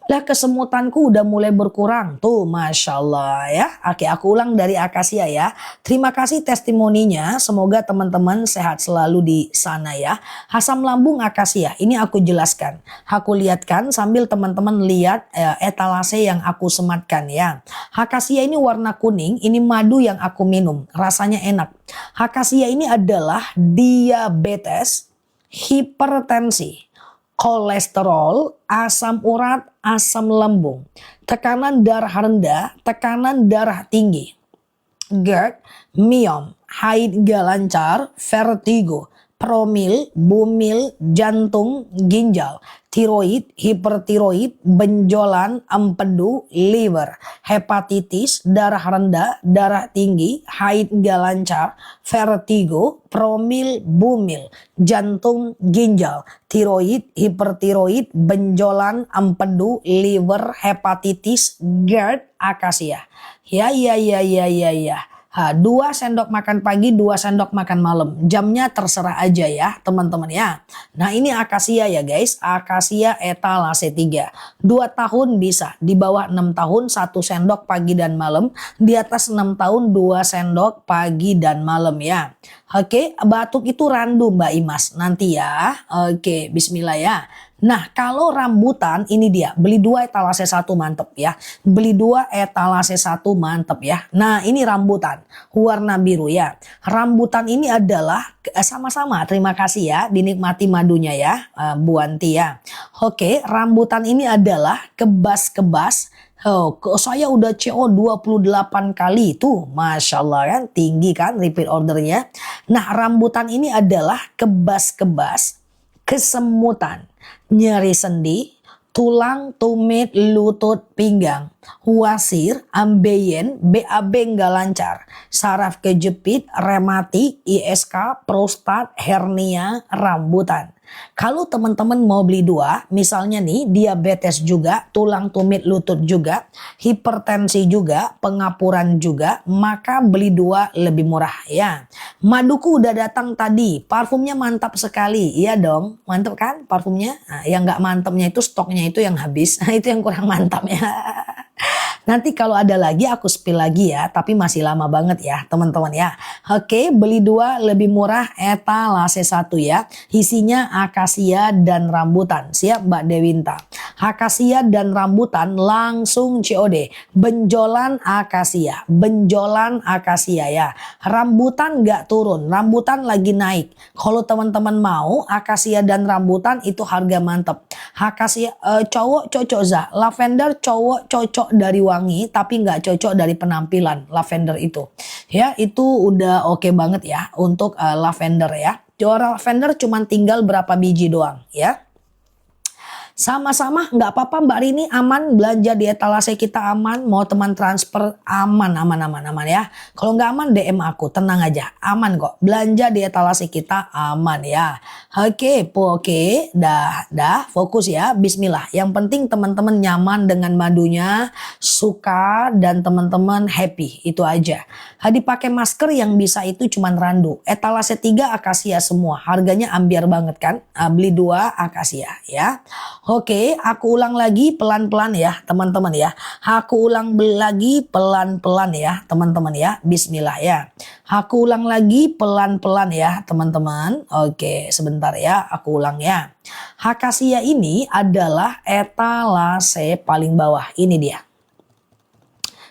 Lah kesemutanku udah mulai berkurang tuh, Masya Allah ya. Oke, aku ulang dari akasia ya. Terima kasih testimoninya, semoga teman-teman sehat selalu di sana ya. Asam lambung akasia, ini aku jelaskan. Aku lihatkan sambil teman-teman lihat etalase yang aku sematkan ya. Akasia ini warna kuning, ini madu yang aku minum, rasanya enak. Akasia ini adalah diabetes, hipertensi, kolesterol, asam urat, asam lambung, tekanan darah rendah, tekanan darah tinggi, GERD, myom, haid gak lancar, vertigo, promil, bumil, jantung, ginjal, tiroid, hipertiroid, benjolan, empedu, liver, hepatitis, darah rendah, darah tinggi, haid gak lancar, vertigo, promil, bumil, jantung, ginjal, tiroid, hipertiroid, benjolan, empedu, liver, hepatitis, GERD, akasia. Ya. 2 sendok makan pagi, 2 sendok makan malam. Jamnya terserah aja ya teman-teman ya. Nah ini akasia ya guys, akasia etalase 3. 2 tahun bisa, di bawah 6 tahun 1 sendok pagi dan malam, di atas 6 tahun 2 sendok pagi dan malam ya. Oke, batuk itu randu Mbak Imas nanti ya. Oke, bismillah ya. Nah kalau rambutan ini dia, beli 2 etalase 1 mantep ya. Beli 2 etalase 1 mantep ya. Nah ini rambutan warna biru ya. Rambutan ini adalah sama-sama terima kasih ya, dinikmati madunya ya Bu Anti ya. Oke, rambutan ini adalah kebas-kebas. Oh, saya udah CO 28 kali itu, Masya Allah kan, tinggi kan repeat ordernya. Nah rambutan ini adalah kebas-kebas, kesemutan, nyeri sendi, tulang, tumit, lutut, pinggang, wasir, ambeien, BAB nggak lancar, saraf kejepit, rematik, ISK, prostat, hernia, rambutan. Kalau teman-teman mau beli 2, misalnya nih diabetes juga, tulang tumit lutut juga, hipertensi juga, pengapuran juga, maka beli 2 lebih murah ya. Maduku udah datang tadi, parfumnya mantap sekali, iya dong, mantap kan parfumnya? Nah, yang nggak mantapnya itu stoknya itu yang habis, itu yang kurang mantap ya. Nanti kalau ada lagi aku spill lagi ya, tapi masih lama banget ya teman-teman ya. Oke, beli 2 lebih murah etalase 1 ya. Isinya akasia dan rambutan. Siap Mbak Dewinta. Akasia dan rambutan langsung COD. Benjolan akasia, benjolan akasia ya. Rambutan nggak turun, rambutan lagi naik. Kalau teman-teman mau akasia dan rambutan itu harga mantep. Akasia cowok cocok Zah, lavender cowok cocok dari wangi tapi nggak cocok dari penampilan lavender itu. Ya itu udah oke banget ya untuk lavender ya. Lavender cuma tinggal berapa biji doang ya. Sama-sama nggak apa-apa Mbak Rini, aman belanja di etalase kita, aman, mau teman transfer aman ya. Kalau nggak aman DM aku, tenang aja, aman kok, belanja di etalase kita aman ya. Oke, dah fokus ya, bismillah. Yang penting teman-teman nyaman dengan madunya, suka dan teman-teman happy, itu aja. Dipakai masker yang bisa itu cuman randu. Etalase 3 akasia semua, harganya ambiar banget kan. Beli 2 akasia ya. Oke, aku ulang lagi pelan-pelan ya teman-teman ya. Aku ulang lagi pelan-pelan ya teman-teman ya. Bismillah ya. Aku ulang lagi pelan-pelan ya teman-teman. Oke, sebentar ya, aku ulang ya. Akasia ini adalah etalase paling bawah. Ini dia.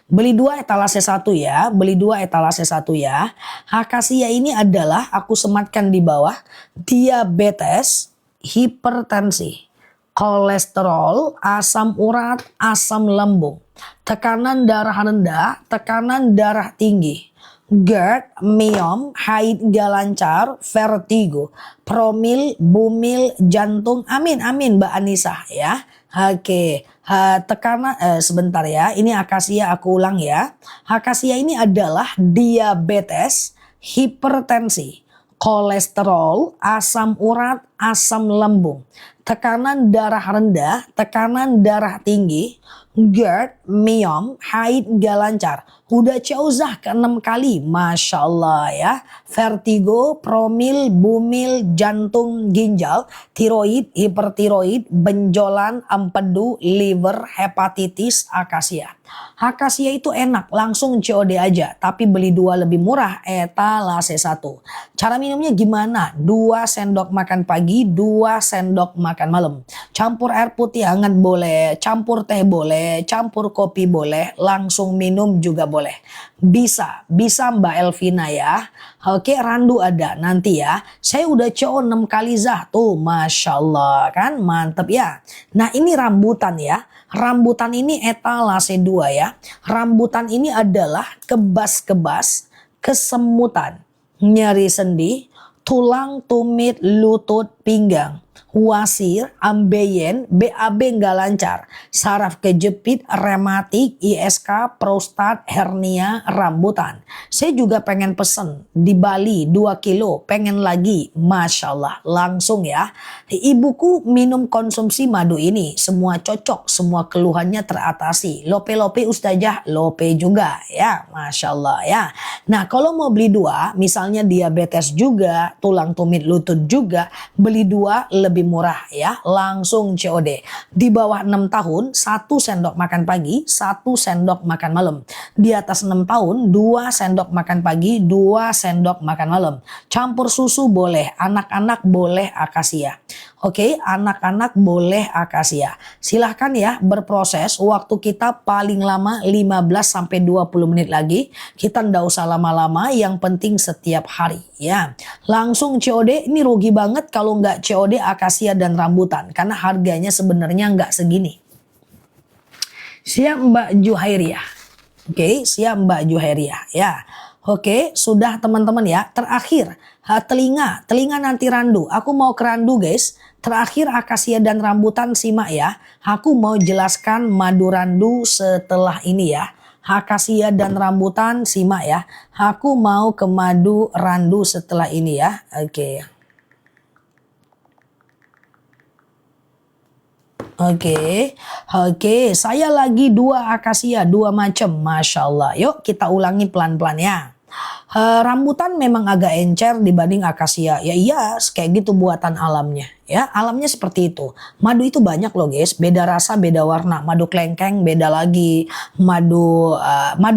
Beli 2 etalase 1 ya, beli 2 etalase 1 ya. Akasia ini adalah aku sematkan di bawah diabetes, hipertensi, kolesterol, asam urat, asam lambung, tekanan darah rendah, tekanan darah tinggi, GERD, myom, haid gak lancar, vertigo, promil, bumil, jantung, amin Mbak Anissa ya. Oke, tekanan sebentar ya, ini akasia aku ulang ya. Akasia ini adalah diabetes, hipertensi, kolesterol, asam urat, asam lambung, tekanan darah rendah, tekanan darah tinggi, GERD, myom, haid gak lancar. Udah ceuzah ke-6 kali, Masya Allah ya. Vertigo, promil, bumil, jantung, ginjal, tiroid, hipertiroid, benjolan, empedu, liver, hepatitis, akasia. Akasia itu enak, langsung COD aja. Tapi beli 2 lebih murah, etalase 1. Cara minumnya gimana? 2 sendok makan pagi, 2 sendok makan malam. Campur air putih hangat boleh, campur teh boleh, campur kopi boleh, langsung minum juga boleh. Bisa Mbak Elvina ya. Oke, randu ada nanti ya. Saya udah CO 6 kali Zah tuh, Masya Allah kan, mantep ya. Nah ini rambutan ya. Rambutan ini etalase 2 ya. Rambutan ini adalah kebas-kebas, kesemutan, nyeri sendi, tulang, tumit, lutut, pinggang, wasir, ambeien, BAB nggak lancar, saraf kejepit, rematik, ISK, prostat, hernia, rambutan. Saya juga pengen pesen di Bali 2 kilo, pengen lagi, Masya Allah, langsung ya. Ibuku minum konsumsi madu ini, semua cocok, semua keluhannya teratasi. Lope-lope ustazah, lope juga ya, Masya Allah ya. Nah kalau mau beli 2, misalnya diabetes juga, tulang tumit lutut juga, beli 2 lebih murah ya, langsung COD. Di bawah 6 tahun 1 sendok makan pagi, 1 sendok makan malam. Di atas 6 tahun 2 sendok makan pagi, 2 sendok makan malam. Campur susu boleh, anak-anak boleh akasia. Oke, anak-anak boleh akasia. Silahkan ya berproses, waktu kita paling lama 15-20 menit lagi. Kita ndak usah lama-lama, yang penting setiap hari ya. Langsung COD, ini rugi banget kalau nggak COD akasia dan rambutan. Karena harganya sebenarnya nggak segini. Siap Mbak Juhairiah. Oke, siap Mbak Juhairiah ya. Oke, sudah teman-teman ya. Terakhir, telinga nanti randu. Aku mau ke randu guys. Terakhir akasia dan rambutan, simak ya. Aku mau jelaskan madu randu setelah ini ya. Akasia dan rambutan, simak ya. Aku mau ke madu randu setelah ini ya. Oke. Oke, saya lagi 2 akasia, 2 macam, Masya Allah. Yuk kita ulangi pelan-pelan ya. Rambutan memang agak encer dibanding akasia. Ya iya, kayak gitu buatan alamnya. Ya, alamnya seperti itu. Madu itu banyak loh guys, beda rasa, beda warna. Madu klengkeng beda lagi. Madu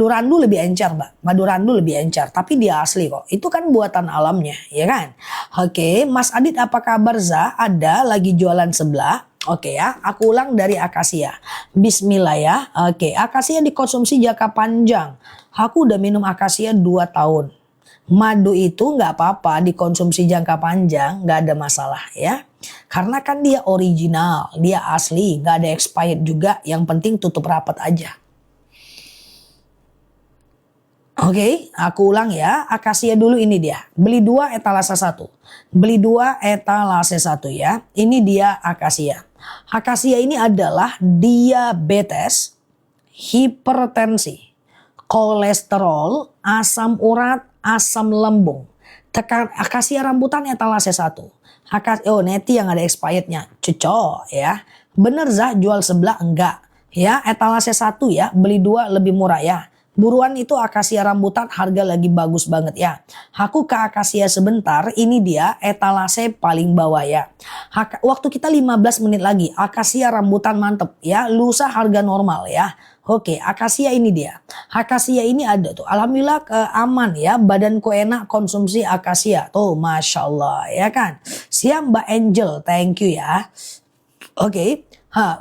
randu lebih encer, Mbak. Madu randu lebih encer, tapi dia asli kok. Itu kan buatan alamnya, ya kan? Oke, Mas Adit apa kabar Za? Ada lagi jualan sebelah. Oke ya, aku ulang dari akasia. Bismillah ya. Oke, akasia dikonsumsi jangka panjang. Aku udah minum akasia 2 tahun. Madu itu nggak apa-apa dikonsumsi jangka panjang, nggak ada masalah ya. Karena kan dia original, dia asli, nggak ada expired juga. Yang penting tutup rapat aja. Oke, aku ulang ya. Akasia dulu ini dia. Beli 2 etalase 1. Beli 2 etalase 1 ya. Ini dia akasia. Akasia ini adalah diabetes, hipertensi, kolesterol, asam urat, asam lambung. Akasia rambutan etalase 1. Oh neti yang ada expirednya. Cocok ya. Bener Zah jual sebelah enggak. Ya etalase 1 ya. Beli 2 lebih murah ya. Buruan itu akasia rambutan harga lagi bagus banget ya. Aku ke akasia sebentar, ini dia etalase paling bawah ya. Waktu kita 15 menit lagi, akasia rambutan mantep ya. Lusa harga normal ya. Oke, akasia ini dia. Akasia ini ada tuh. Alhamdulillah aman ya. Badanku enak konsumsi akasia. Tuh Masya Allah ya kan. Siap Mbak Angel, thank you ya. Oke.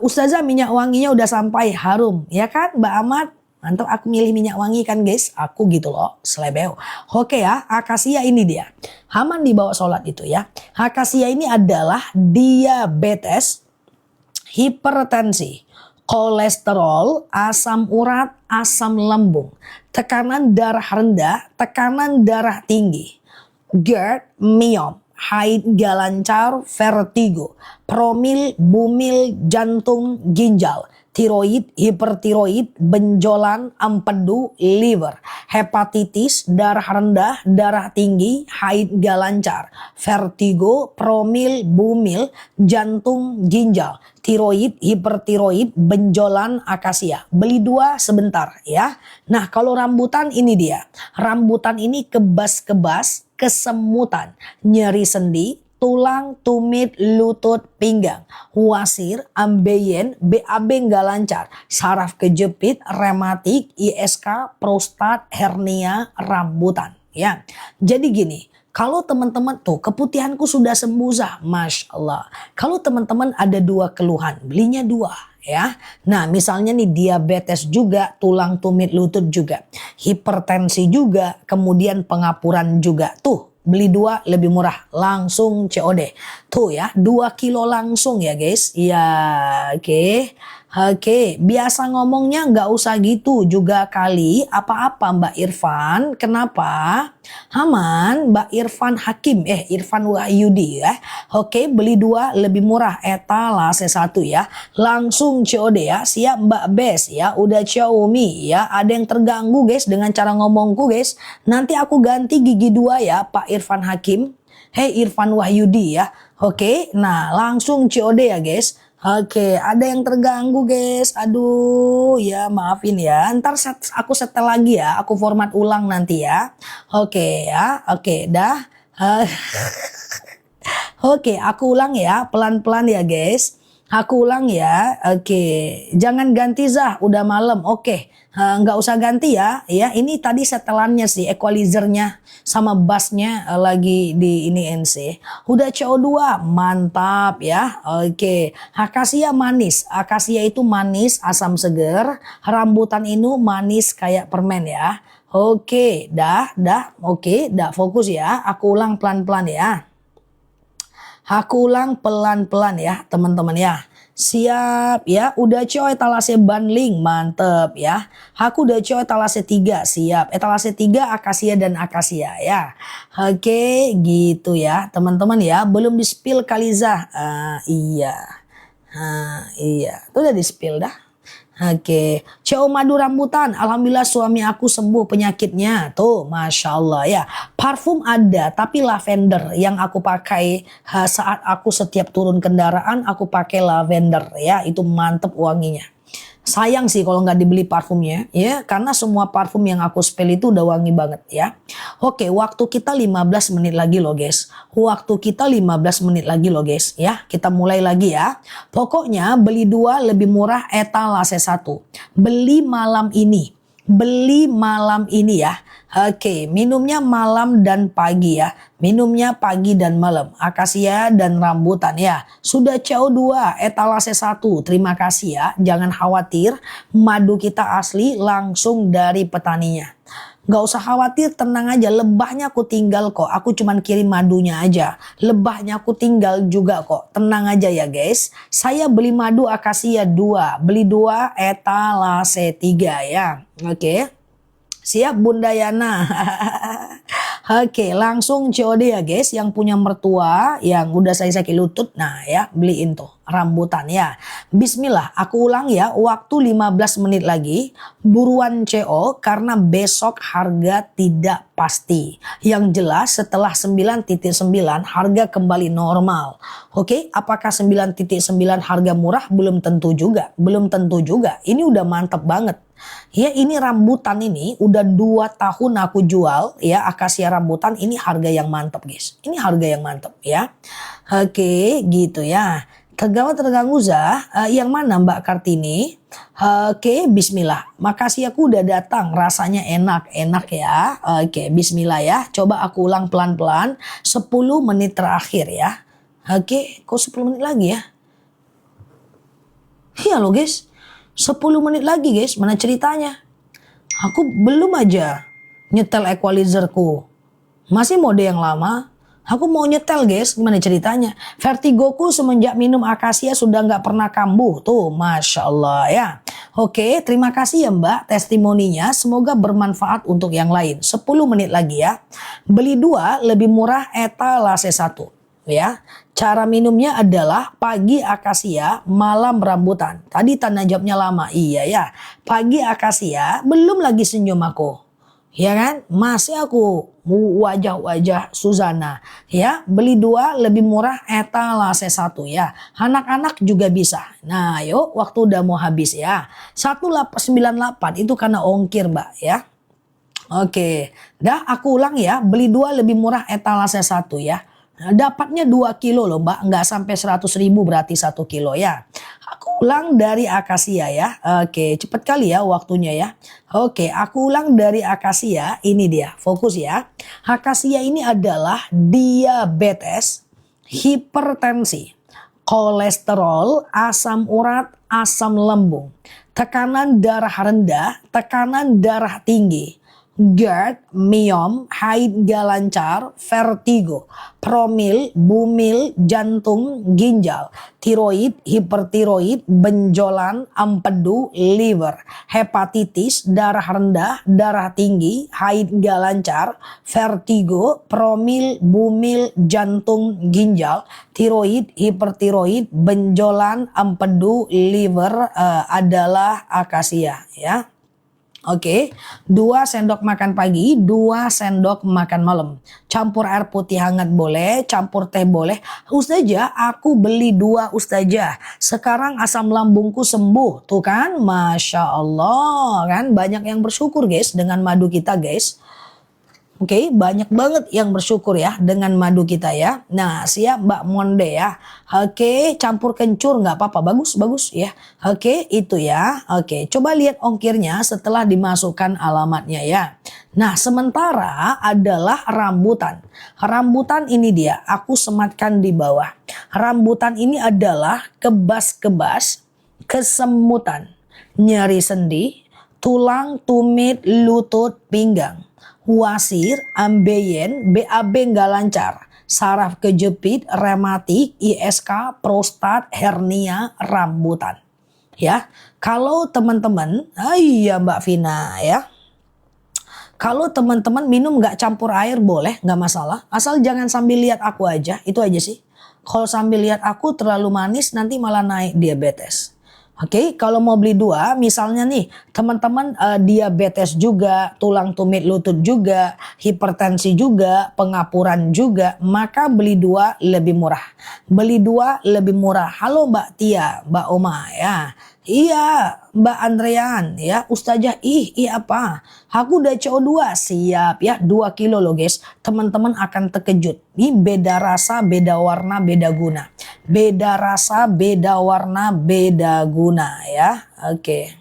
Ustazah minyak wanginya udah sampai, harum ya kan Mbak Ahmad. Mantap, aku milih minyak wangi kan guys. Aku gitu loh, selebeo. Oke ya, akasia ini dia. Aman dibawa sholat itu ya. Akasia ini adalah diabetes, hipertensi, kolesterol, asam urat, asam lambung, tekanan darah rendah, tekanan darah tinggi, GERD, myom, haid gak lancar, vertigo, promil, bumil, jantung, ginjal, tiroid, hipertiroid, benjolan, empedu, liver, hepatitis, darah rendah, darah tinggi, haid gak lancar, vertigo, promil, bumil, jantung, ginjal, tiroid, hipertiroid, benjolan, akasia. Beli 2 sebentar ya. Nah kalau rambutan ini dia. Rambutan ini kebas-kebas, kesemutan, nyeri sendi, tulang, tumit, lutut, pinggang, wasir, ambeien, BAB nggak lancar, saraf kejepit, rematik, ISK, prostat, hernia, rambutan. Ya, jadi gini. Kalau teman-teman tuh keputihanku sudah sembuh Zah, Masya Allah. Kalau teman-teman ada 2 keluhan, belinya 2 ya. Nah misalnya nih diabetes juga, tulang tumit lutut juga, hipertensi juga, kemudian pengapuran juga. Tuh beli 2 lebih murah, langsung COD. Tuh ya 2 kilo langsung ya guys. Ya oke. Oke, biasa ngomongnya nggak usah gitu juga kali. Apa-apa Mbak Irfan? Kenapa? Aman, Mbak Irfan Hakim, Irfan Wahyudi ya. Oke, beli 2 lebih murah. Etalase 1 ya. Langsung COD ya. Siap Mbak Bes ya. Udah Xiaomi ya. Ada yang terganggu guys dengan cara ngomongku guys. Nanti aku ganti gigi 2 ya Pak Irfan Hakim. Irfan Wahyudi ya. Oke, nah langsung COD ya guys. Oke, ada yang terganggu guys. Aduh, ya maafin ya. Ntar aku setel lagi ya. Aku format ulang nanti ya. Oke ya. Oke, dah. Eh, Oke, aku ulang ya. Pelan-pelan ya guys. Aku ulang ya. Oke, jangan ganti Zah. Udah malam. Oke, nggak usah ganti ya. Ya, ini tadi setelannya sih, equalizernya sama bassnya lagi di ini NC. Udah CO2, mantap ya. Oke, akasia manis. Akasia itu manis, asam seger. Rambutan ini manis kayak permen ya. Oke, dah. Oke, dah fokus ya. Aku ulang pelan-pelan ya. Aku ulang pelan-pelan ya teman-teman ya. Siap ya. Udah coy etalase bundling. Mantep ya. Aku udah coy etalase 3. Siap. Etalase 3 akasia dan akasia ya. Oke gitu ya teman-teman ya. Belum di spill Kaliza. Iya. Iya. Itu udah di spill dah. Oke, CO madu rambutan. Alhamdulillah suami aku sembuh penyakitnya. Tuh, Masya Allah ya. Parfum ada, tapi lavender yang aku pakai saat aku setiap turun kendaraan, aku pakai lavender ya. Itu mantep wanginya. Sayang sih kalau nggak dibeli parfumnya ya, karena semua parfum yang aku spill itu udah wangi banget ya. Oke, waktu kita 15 menit lagi loh guys. Waktu kita 15 menit lagi loh guys ya. Kita mulai lagi ya. Pokoknya beli 2 lebih murah etalase 1. Beli malam ini. Beli malam ini ya. Oke, minumnya malam dan pagi ya. Minumnya pagi dan malam. Akasia dan rambutan ya. Sudah CO2 etalase 1. Terima kasih ya. Jangan khawatir. Madu kita asli langsung dari petaninya. Gak usah khawatir, tenang aja. Lebahnya aku tinggal kok. Aku cuman kirim madunya aja. Lebahnya aku tinggal juga kok. Tenang aja ya guys. Saya beli madu akasia 2. Beli 2 etalase 3 ya. Oke. Siap Bunda Yana. Oke, langsung COD ya guys. Yang punya mertua yang udah saya sakit lutut. Nah ya, beliin tuh rambutan ya. Bismillah, aku ulang ya. Waktu 15 menit lagi. Buruan CO karena besok harga tidak pasti. Yang jelas setelah 9.9 harga kembali normal. Oke, apakah 9.9 harga murah? Belum tentu juga. Belum tentu juga. Ini udah mantep banget. Ya, ini rambutan ini udah 2 tahun aku jual ya, akasia rambutan ini harga yang mantap guys. Ini harga yang mantap ya. Oke, gitu ya. Terganggu Zah, yang mana Mbak Kartini? Oke, bismillah. Makasih aku udah datang, rasanya enak ya. Oke, bismillah ya. Coba aku ulang pelan-pelan 10 menit terakhir ya. Oke, kok 10 menit lagi ya? Iya loh guys. 10 menit lagi guys, mana ceritanya? Aku belum aja nyetel equalizerku. Masih mode yang lama. Aku mau nyetel guys, gimana ceritanya? Vertigoku semenjak minum akasia sudah nggak pernah kambuh. Tuh, Masya Allah ya. Oke, terima kasih ya Mbak testimoninya. Semoga bermanfaat untuk yang lain. 10 menit lagi ya. Beli 2 lebih murah etalase 1. Ya, cara minumnya adalah pagi akasia, malam rambutan. Tadi tanda jawabnya lama, iya ya. Pagi akasia, belum lagi senyum aku, ya kan? Masih aku wajah-wajah Suzana, ya. Beli 2 lebih murah etalase 1 ya. Anak-anak juga bisa. Nah, yuk, waktu udah mau habis ya. 198 itu karena ongkir Mbak ya. Oke, dah aku ulang ya. Beli 2 lebih murah etalase 1 ya. Dapatnya 2 kilo loh Mbak, nggak sampai 100.000 berarti 1 kilo ya. Aku ulang dari akasia ya. Oke, cepet kali ya waktunya ya. Oke, aku ulang dari akasia, ini dia, fokus ya. Akasia ini adalah diabetes, hipertensi, kolesterol, asam urat, asam lambung, tekanan darah rendah, tekanan darah tinggi, GERD, myom, haid gak lancar, vertigo, promil, bumil, jantung, ginjal, tiroid, hipertiroid, benjolan, empedu, liver, hepatitis, darah rendah, darah tinggi, haid gak lancar, vertigo, promil, bumil, jantung, ginjal, tiroid, hipertiroid, benjolan, empedu, liver adalah akasia ya. Oke, 2 sendok makan pagi, 2 sendok makan malam. Campur air putih hangat boleh, campur teh boleh. Ustazah, aku beli 2 ustazah. Sekarang asam lambungku sembuh. Tuh kan, Masya Allah kan. Banyak yang bersyukur guys dengan madu kita guys. Oke, banyak banget yang bersyukur ya dengan madu kita ya. Nah, siap Mbak Monde ya. Oke, campur kencur nggak apa-apa, bagus ya. Oke, itu ya. Oke, coba lihat ongkirnya setelah dimasukkan alamatnya ya. Nah, sementara adalah rambutan. Rambutan ini dia, aku sematkan di bawah. Rambutan ini adalah kebas-kebas, kesemutan, nyeri sendi, tulang, tumit, lutut, pinggang. Wasir, ambeien, BAB nggak lancar, saraf kejepit, rematik, ISK, prostat, hernia, rambutan. Ya, kalau teman-teman, iya Mbak Vina ya. Kalau teman-teman minum nggak campur air boleh, nggak masalah. Asal jangan sambil lihat aku aja, itu aja sih. Kalau sambil lihat aku terlalu manis nanti malah naik diabetes. Oke, kalau mau beli 2, misalnya nih teman-teman diabetes juga, tulang tumit lutut juga, hipertensi juga, pengapuran juga, maka beli 2 lebih murah. Beli 2 lebih murah. Halo Mbak Tia, Mbak Oma ya. Iya, Mbak Andrean ya, Ustazah apa? Aku udah CO2 siap ya, 2 kilo loh guys. Teman-teman akan terkejut. Ini beda rasa, beda warna, beda guna. Beda rasa, beda warna, beda guna ya. Oke.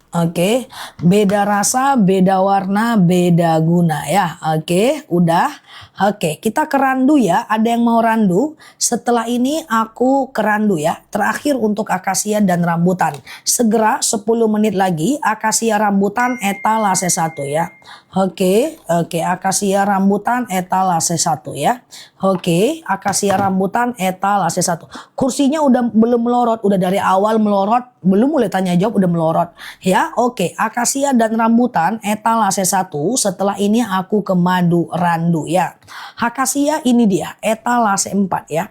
Oke, beda rasa, beda warna, beda guna ya. Oke, udah. Oke, kita ke randu ya. Ada yang mau randu? Setelah ini aku ke randu ya. Terakhir untuk akasia dan rambutan. Segera 10 menit lagi akasia rambutan etalase 1 ya. Oke, akasia rambutan etalase 1 ya. Oke, akasia rambutan etalase 1. Kursinya udah belum melorot, udah dari awal melorot, belum mulai tanya jawab udah melorot ya. Oke, akasia dan rambutan etalase 1. Setelah ini aku ke madu randu ya. Akasia ini dia etalase 4 ya.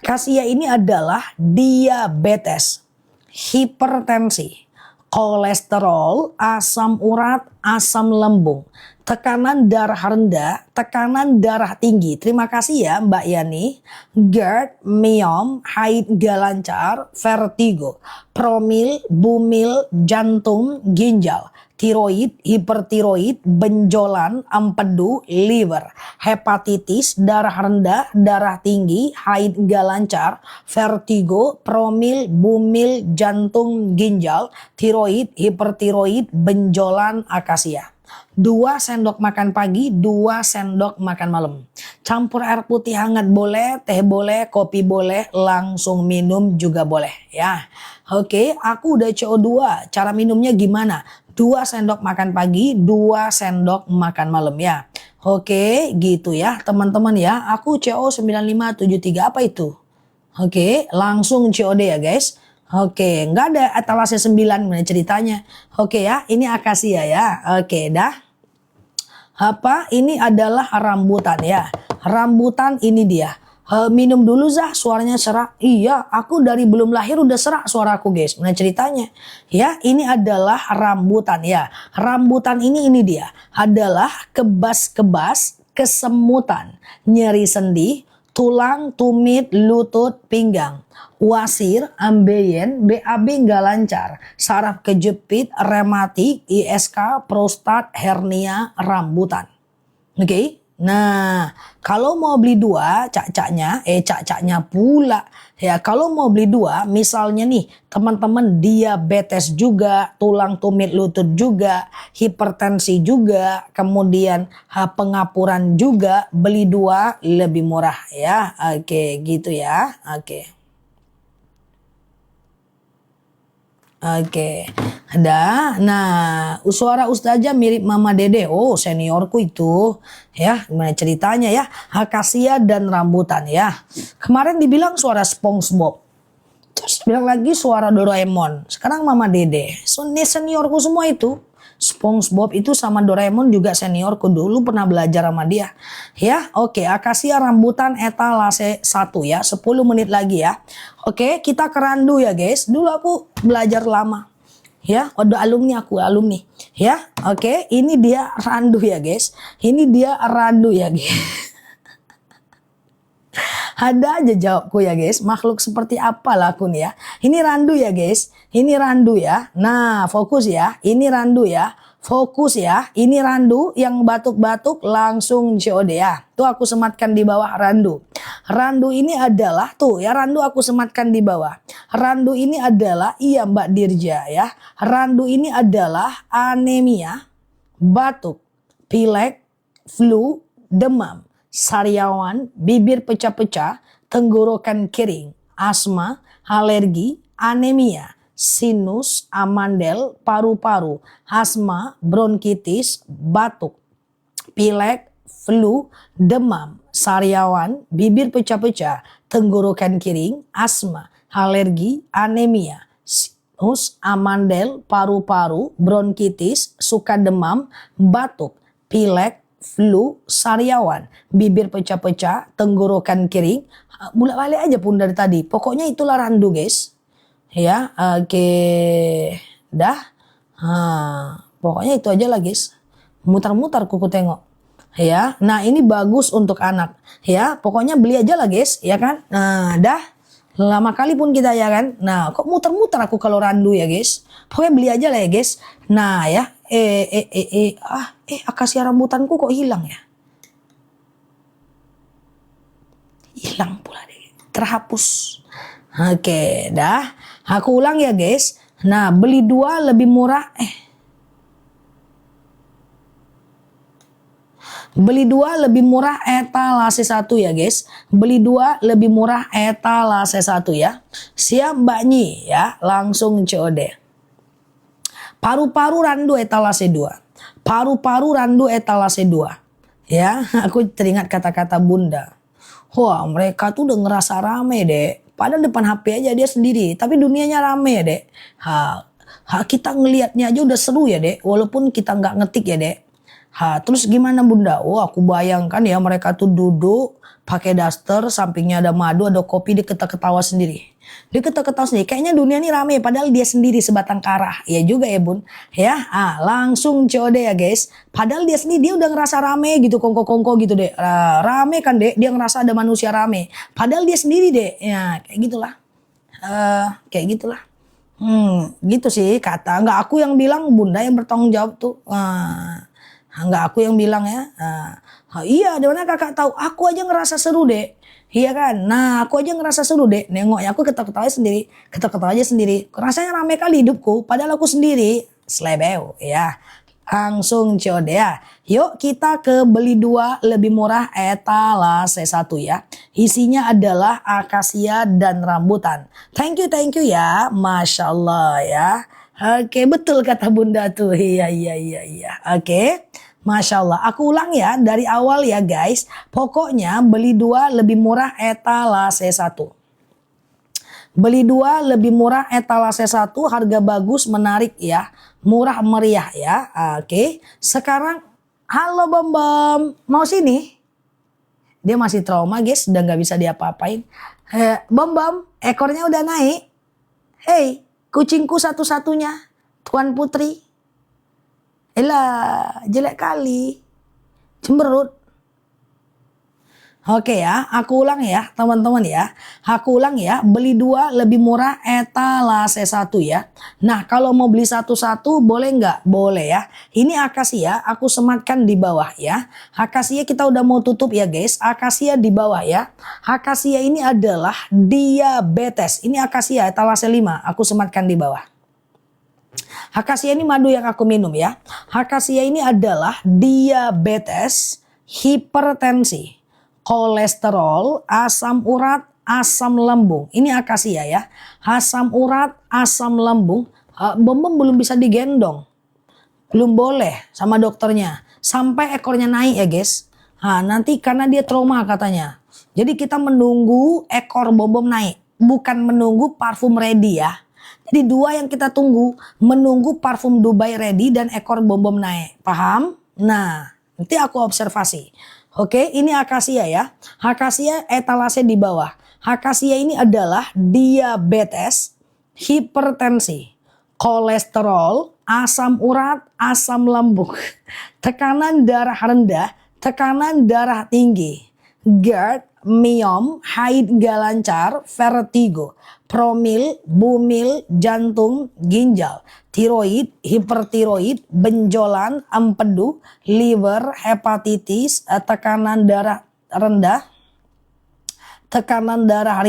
Akasia ini adalah diabetes, hipertensi, kolesterol, asam urat, asam lambung, tekanan darah rendah, tekanan darah tinggi. Terima kasih ya Mbak Yani. GERD, myom, haid gak lancar, vertigo, promil, bumil, jantung, ginjal, tiroid, hipertiroid, benjolan, empedu, liver, hepatitis, darah rendah, darah tinggi, haid gak lancar, vertigo, promil, bumil, jantung, ginjal, tiroid, hipertiroid, benjolan, akasia. 2 sendok makan pagi, 2 sendok makan malam. Campur air putih hangat boleh, teh boleh, kopi boleh, langsung minum juga boleh ya. Oke, aku udah CO2. Cara minumnya gimana? 2 sendok makan pagi, 2 sendok makan malam ya. Oke, gitu ya teman-teman ya. Aku CO 9573 apa itu? Oke, langsung COD ya guys. Oke, nggak ada etalase 9 mana ceritanya. Oke ya, ini akasia ya. Oke, dah. Apa? Ini adalah rambutan ya. Rambutan ini dia. Minum dulu Zah, suaranya serak. Iya, aku dari belum lahir udah serak suaraku guys. Mana ceritanya? Ya, ini adalah rambutan ya. Rambutan ini dia. Adalah kebas-kebas, kesemutan, nyeri sendi, tulang, tumit, lutut, pinggang. Wasir, ambeien, BAB nggak lancar, saraf kejepit, rematik, ISK, prostat, hernia, rambutan. Oke, nah kalau mau beli 2 cak-caknya pula ya. Kalau mau beli 2 misalnya nih teman-teman diabetes juga, tulang tumit lutut juga, hipertensi juga, kemudian pengapuran juga, beli 2 lebih murah ya. Oke, gitu ya. Oke. Oke. Ada. Nah, suara Ustazah mirip Mama Dede. Oh, seniorku itu. Ya, gimana ceritanya ya? Akasia dan rambutan ya. Kemarin dibilang suara SpongeBob. Terus bilang lagi suara Doraemon. Sekarang Mama Dede. So, ini seniorku semua itu. SpongeBob itu sama Doraemon juga seniorku, dulu pernah belajar sama dia. Ya, oke. Akasia rambutan etalase 1 ya. 10 menit lagi ya. Oke, kita ke randu ya guys. Dulu aku belajar lama. Ya, udah alumni aku, alumni. Ya, oke. Ini dia randu ya guys. Ini dia randu ya guys. Ada aja jawabku ya guys. Makhluk seperti apa lah aku nih ya. Ini randu ya guys. Ini randu ya. Nah, fokus ya. Ini randu ya. Fokus ya. Ini randu yang batuk-batuk langsung COD ya. Tuh aku sematkan di bawah randu. Randu ini adalah tuh ya, randu aku sematkan di bawah. Randu ini adalah iya Mbak Dirja ya. Randu ini adalah anemia, batuk, pilek, flu, demam, sariawan, bibir pecah-pecah, tenggorokan kering, asma, alergi, anemia, sinus, amandel, paru-paru, asma, bronkitis, batuk, pilek, flu, demam, sariawan, bibir pecah-pecah, tenggorokan kering, asma, alergi, anemia, sinus, amandel, paru-paru, bronkitis, suka demam, batuk, pilek, flu, sariawan, bibir pecah-pecah, tenggorokan kering. Bolak-balik aja pun dari tadi. Pokoknya itulah randu guys. Ya, oke. Dah. Pokoknya itu aja lah guys. Mutar-mutar kuku tengok. Ya, nah ini bagus untuk anak. Ya, pokoknya beli aja lah guys, ya kan? Nah, dah. Lama kali pun kita ya kan. Nah, kok muter-muter aku kalau randu ya guys. Pokoknya beli aja lah ya guys. Nah ya, akasia rambutanku kok hilang ya? Hilang pula deh. Terhapus. Oke, dah. Aku ulang ya guys. Nah, beli 2 lebih murah. Beli 2 lebih murah etalase 1 ya guys. Beli 2 lebih murah etalase 1 ya. Siap Mbak Nyi ya. Langsung COD. Paru-paru randu etalase 2. Paru-paru randu etalase 2. Ya, aku teringat kata-kata Bunda. Wah, mereka tuh udah ngerasa rame dek. Padahal depan HP aja dia sendiri. Tapi dunianya rame ya dek. Kita ngelihatnya aja udah seru ya dek. Walaupun kita nggak ngetik ya dek. Terus gimana Bunda? Oh, aku bayangkan ya mereka tuh duduk pakai daster, sampingnya ada madu, ada kopi, dia ketawa sendiri. Dia ketawa sendiri. Kayaknya dunia ini rame padahal dia sendiri sebatang kara. Ya juga ya Bun. Ya, langsung COD ya guys. Padahal dia sendiri dia udah ngerasa rame gitu, kongko-kongko gitu deh. Rame kan dek, dia ngerasa ada manusia rame. Padahal dia sendiri dek. Ya, kayak gitulah. Kayak gitulah. Gitu sih kata. Nggak aku yang bilang, Bunda yang bertanggung jawab tuh. Nggak aku yang bilang ya. Iya, di mana kakak tahu? Aku aja ngerasa seru deh. Iya kan? Nah, aku aja ngerasa seru deh. Nengoknya aku ketawa-ketawa sendiri. Ketawa-ketawa aja sendiri. Rasanya rame kali hidupku. Padahal aku sendiri. Slebeu ya. Langsung COD ya. Yuk kita ke beli 2 lebih murah etalase 1 ya. Isinya adalah akasia dan rambutan. Thank you ya. Masya Allah ya. Oke, betul kata Bunda tuh. Iya. Oke. Masya Allah. Aku ulang ya dari awal ya guys. Pokoknya beli 2 lebih murah etalase 1. Beli 2 lebih murah etalase 1. Harga bagus, menarik ya. Murah meriah ya. Oke. Sekarang, halo Bom Bom. Mau sini? Dia masih trauma guys. Udah gak bisa diapa-apain. Bom Bom, ekornya udah naik. Hei, kucingku satu-satunya. Tuan Putri. Elah, jelek kali. Cemberut. Oke ya, aku ulang ya teman-teman ya. Aku ulang ya, beli 2 lebih murah etalase 1 ya. Nah, kalau mau beli satu-satu boleh nggak? Boleh ya. Ini akasia, aku sematkan di bawah ya. Akasia kita udah mau tutup ya guys. Akasia di bawah ya. Akasia ini adalah diabetes. Ini akasia etalase 5, aku sematkan di bawah. Akasia ini madu yang aku minum ya. Akasia ini adalah diabetes, hipertensi, kolesterol, asam urat, asam lambung. Ini akasia ya. Asam urat, asam lambung, Bom-bom belum bisa digendong. Belum boleh sama dokternya. Sampai ekornya naik ya guys. Nanti karena dia trauma katanya. Jadi kita menunggu ekor bom-bom naik. Bukan menunggu parfum ready ya. Jadi dua yang kita tunggu. Menunggu parfum Dubai ready dan ekor bom-bom naik. Paham? Nah, nanti aku observasi. Oke, ini akasia ya. Akasia etalase di bawah. Akasia ini adalah diabetes, hipertensi, kolesterol, asam urat, asam lambung, tekanan darah rendah, tekanan darah tinggi, GERD, miom, haid gak lancar, vertigo, promil, bumil, jantung, ginjal, tiroid, hipertiroid, benjolan, empedu, liver, hepatitis, tekanan darah rendah, tekanan darah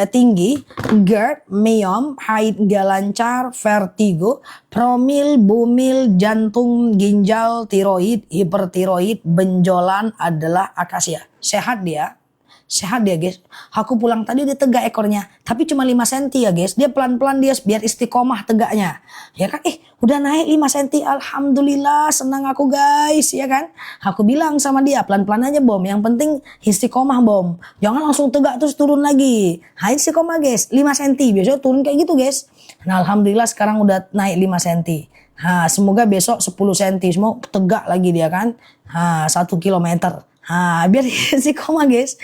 tinggi, GERD, miom, haid gak lancar, vertigo, promil, bumil, jantung, ginjal, tiroid, hipertiroid, benjolan adalah akasia. Sehat dia. Sehat dia guys. Aku pulang tadi dia tegak ekornya. Tapi cuma 5 cm ya guys. Dia pelan-pelan dia biar istiqomah tegaknya. Ya kan? Udah naik 5 cm. Alhamdulillah senang aku guys. Ya kan? Aku bilang sama dia pelan-pelan aja bom. Yang penting istiqomah bom. Jangan langsung tegak terus turun lagi. Istiqomah guys. 5 cm. Biasanya turun kayak gitu guys. Nah alhamdulillah sekarang udah naik 5 cm. Semoga besok 10 cm. Semua tegak lagi dia kan. 1 kilometer. Biar istiqomah guys.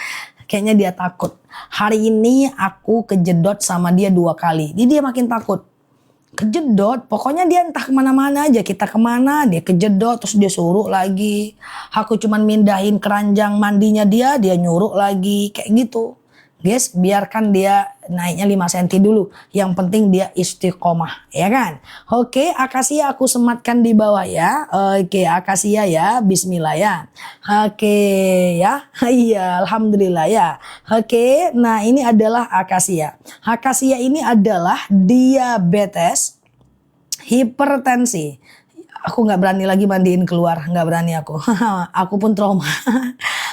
Kayaknya dia takut. Hari ini aku kejedot sama dia 2 kali. Jadi dia makin takut. Kejedot, pokoknya dia entah kemana-mana aja. Kita kemana, dia kejedot, terus dia suruh lagi. Aku cuman mindahin keranjang mandinya dia nyuruh lagi. Kayak gitu. Guys, biarkan dia naiknya 5 cm dulu. Yang penting dia istiqomah, ya kan? Oke, akasia aku sematkan di bawah ya. Oke, akasia ya, bismillah ya. Oke, ya. Iya, alhamdulillah ya. Oke, nah ini adalah akasia. Akasia ini adalah diabetes, hipertensi. Aku nggak berani lagi mandiin keluar, nggak berani aku. Aku pun trauma.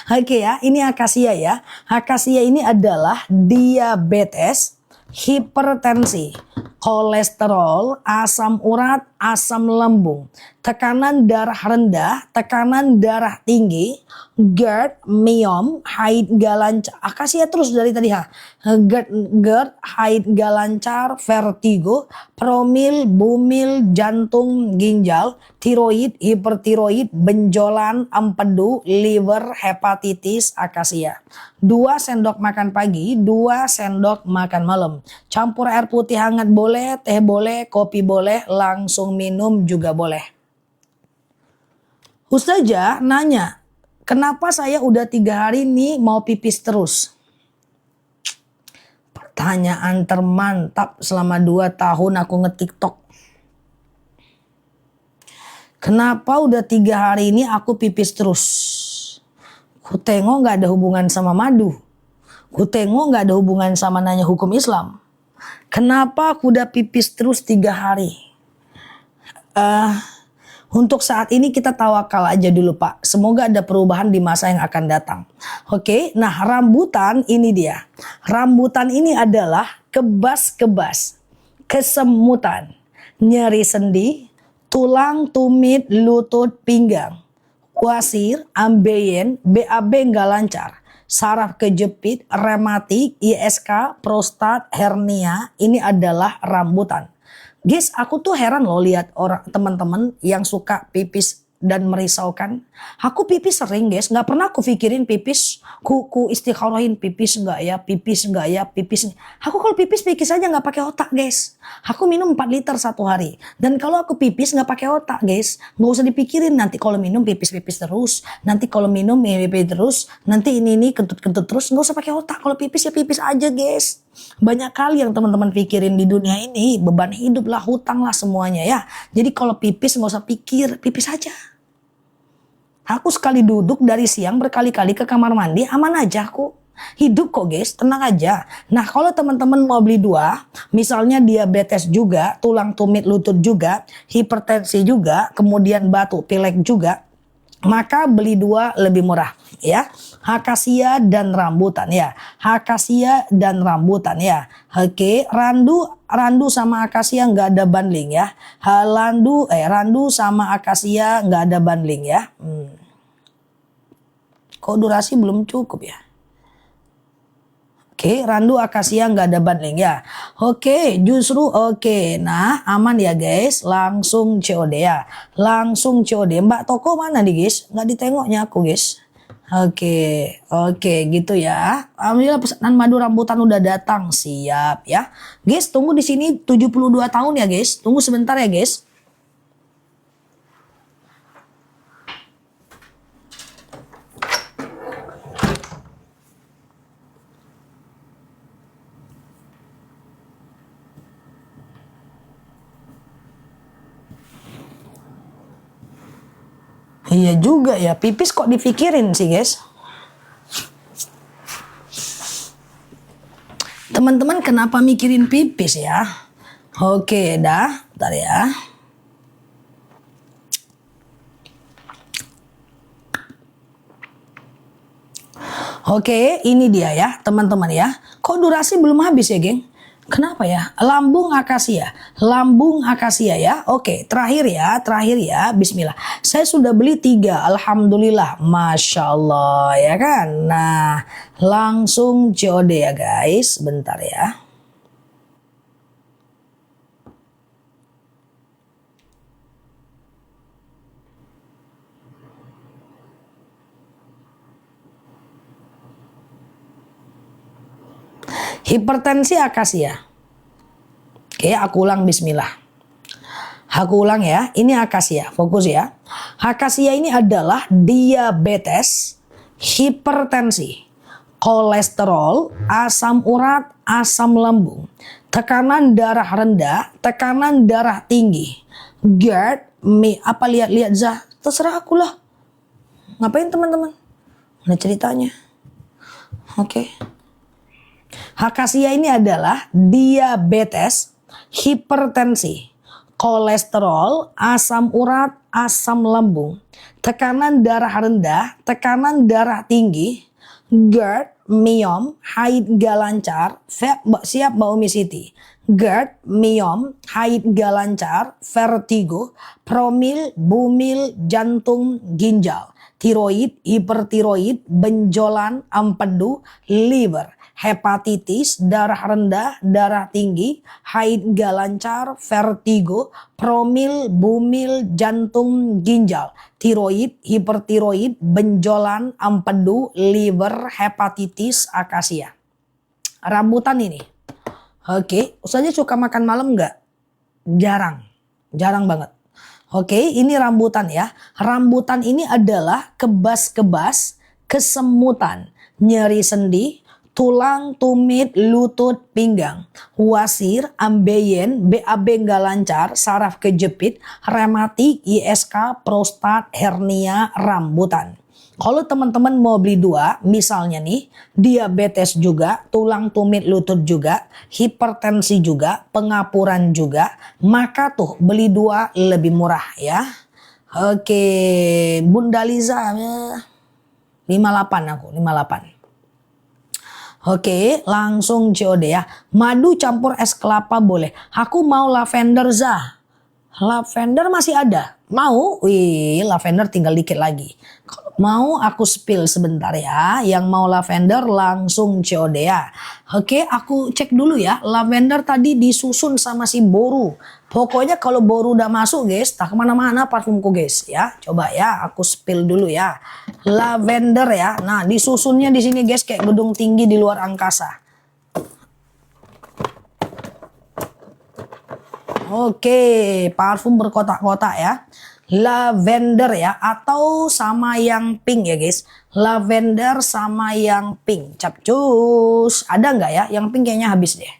Oke ya, ini akasia ya. Akasia ini adalah diabetes, hipertensi, kolesterol, asam urat, asam lambung, tekanan darah rendah, tekanan darah tinggi, GERD, miom, haid gak lancar. Akasia terus dari tadi GERD, haid gak lancar, vertigo, promil, bumil, jantung, ginjal, tiroid, hipertiroid, benjolan, empedu, liver, hepatitis, akasia. 2 sendok makan pagi, 2 sendok makan malam. Campur air putih hangat boleh, teh boleh, kopi boleh, langsung minum juga boleh. Ustazah nanya, kenapa saya udah 3 hari ini mau pipis terus? Pertanyaan termantap selama 2 tahun aku nge-TikTok. Kenapa udah 3 hari ini aku pipis terus? Ku tengok gak ada hubungan sama madu. Ku tengok gak ada hubungan sama nanya hukum Islam. Kenapa aku udah pipis terus 3 hari? Untuk saat ini kita tawakal aja dulu Pak. Semoga ada perubahan di masa yang akan datang. Oke, nah rambutan ini dia. Rambutan ini adalah kebas-kebas, kesemutan, nyeri sendi, tulang, tumit, lutut, pinggang, wasir, ambeien, BAB nggak lancar, saraf kejepit, rematik, ISK, prostat, hernia. Ini adalah rambutan. Guys, aku tuh heran loh lihat orang teman-teman yang suka pipis dan merisaukan. Aku pipis sering guys, nggak pernah aku pikirin pipis, ku istikharohin pipis nggak ya, pipis nggak ya, pipis. Aku kalau pipis aja nggak pakai otak guys. Aku minum 4 liter 1 hari. Dan kalau aku pipis nggak pakai otak guys, nggak usah dipikirin nanti kalau minum pipis terus, nanti kalau minum pipis terus, nanti ini kentut terus, nggak usah pakai otak. Kalau pipis ya pipis aja guys. Banyak kali yang teman-teman pikirin di dunia ini, beban hidup lah, hutang lah semuanya ya. Jadi kalau pipis nggak usah pikir, pipis aja. Aku sekali duduk dari siang berkali-kali ke kamar mandi, aman aja aku. Hidup kok guys, tenang aja. Nah kalau teman-teman mau beli 2, misalnya diabetes juga, tulang tumit lutut juga, hipertensi juga, kemudian batuk pilek juga, maka beli 2 lebih murah ya. Akasia dan rambutan ya. Akasia dan rambutan ya. Oke, randu sama akasia nggak ada bundling ya. Randu sama akasia nggak ada bundling ya. Kok durasi belum cukup ya? Oke, randu akasia nggak ada bundling ya. Oke, justru oke. Nah, aman ya guys. Langsung COD ya. Langsung COD. Mbak toko mana nih guys? Nggak ditengoknya aku guys. Oke, gitu ya. Alhamdulillah pesanan madu rambutan udah datang. Siap ya. Guys, tunggu di sini 72 tahun ya guys. Tunggu sebentar ya guys. Iya juga ya, pipis kok dipikirin sih guys. Teman-teman kenapa mikirin pipis ya? Oke dah, bentar ya. Oke, ini dia ya teman-teman ya. Kok durasi belum habis ya geng? Kenapa ya? Lambung akasia ya. Oke, terakhir ya. Bismillah. Saya sudah beli 3. Alhamdulillah. Masya Allah ya kan. Nah, langsung COD ya guys. Bentar ya. Hipertensi akasia. Oke, aku ulang bismillah. Aku ulang ya, ini akasia, fokus ya. Akasia ini adalah diabetes, hipertensi, kolesterol, asam urat, asam lambung, tekanan darah rendah, tekanan darah tinggi, GERD, lihat Zah, terserah aku lah. Ngapain teman-teman? Mana ceritanya? Oke. Akasia ini adalah diabetes, hipertensi, kolesterol, asam urat, asam lambung, tekanan darah rendah, tekanan darah tinggi, GERD, myom, haid gak lancar, siap obesity, GERD, myom, haid gak lancar, vertigo, promil, bumil, jantung, ginjal, tiroid, hipertiroid, benjolan, empedu, liver, hepatitis, darah rendah, darah tinggi, haid gak lancar, vertigo, promil, bumil, jantung, ginjal, tiroid, hipertiroid, benjolan, empedu, liver, hepatitis, akasia. Rambutan ini. Oke, Ustaznya suka makan malam nggak? Jarang banget. Oke, ini rambutan ya. Rambutan ini adalah kebas-kebas, kesemutan, nyeri sendi, tulang, tumit, lutut, pinggang, wasir, ambeien, BAB nggak lancar, saraf kejepit, rematik, ISK, prostat, hernia, rambutan. Kalau teman-teman mau beli 2, misalnya nih, diabetes juga, tulang tumit lutut juga, hipertensi juga, pengapuran juga, maka tuh beli 2 lebih murah ya. Oke, Bunda Liza 58 aku, 58. Oke, langsung COD ya. Madu campur es kelapa boleh. Aku mau lavender Zah. Lavender masih ada. Mau? Wih, lavender tinggal dikit lagi. Mau aku spill sebentar ya. Yang mau lavender langsung COD ya. Oke, aku cek dulu ya. Lavender tadi disusun sama si boru. Pokoknya kalau boru udah masuk guys, tak kemana-mana parfumku guys ya. Coba ya, aku spill dulu ya. Lavender ya. Nah, disusunnya di sini guys kayak gedung tinggi di luar angkasa. Oke, parfum berkotak-kotak ya. Lavender ya, atau sama yang pink ya guys. Lavender sama yang pink. Capcus. Ada nggak ya? Yang pink kayaknya habis deh.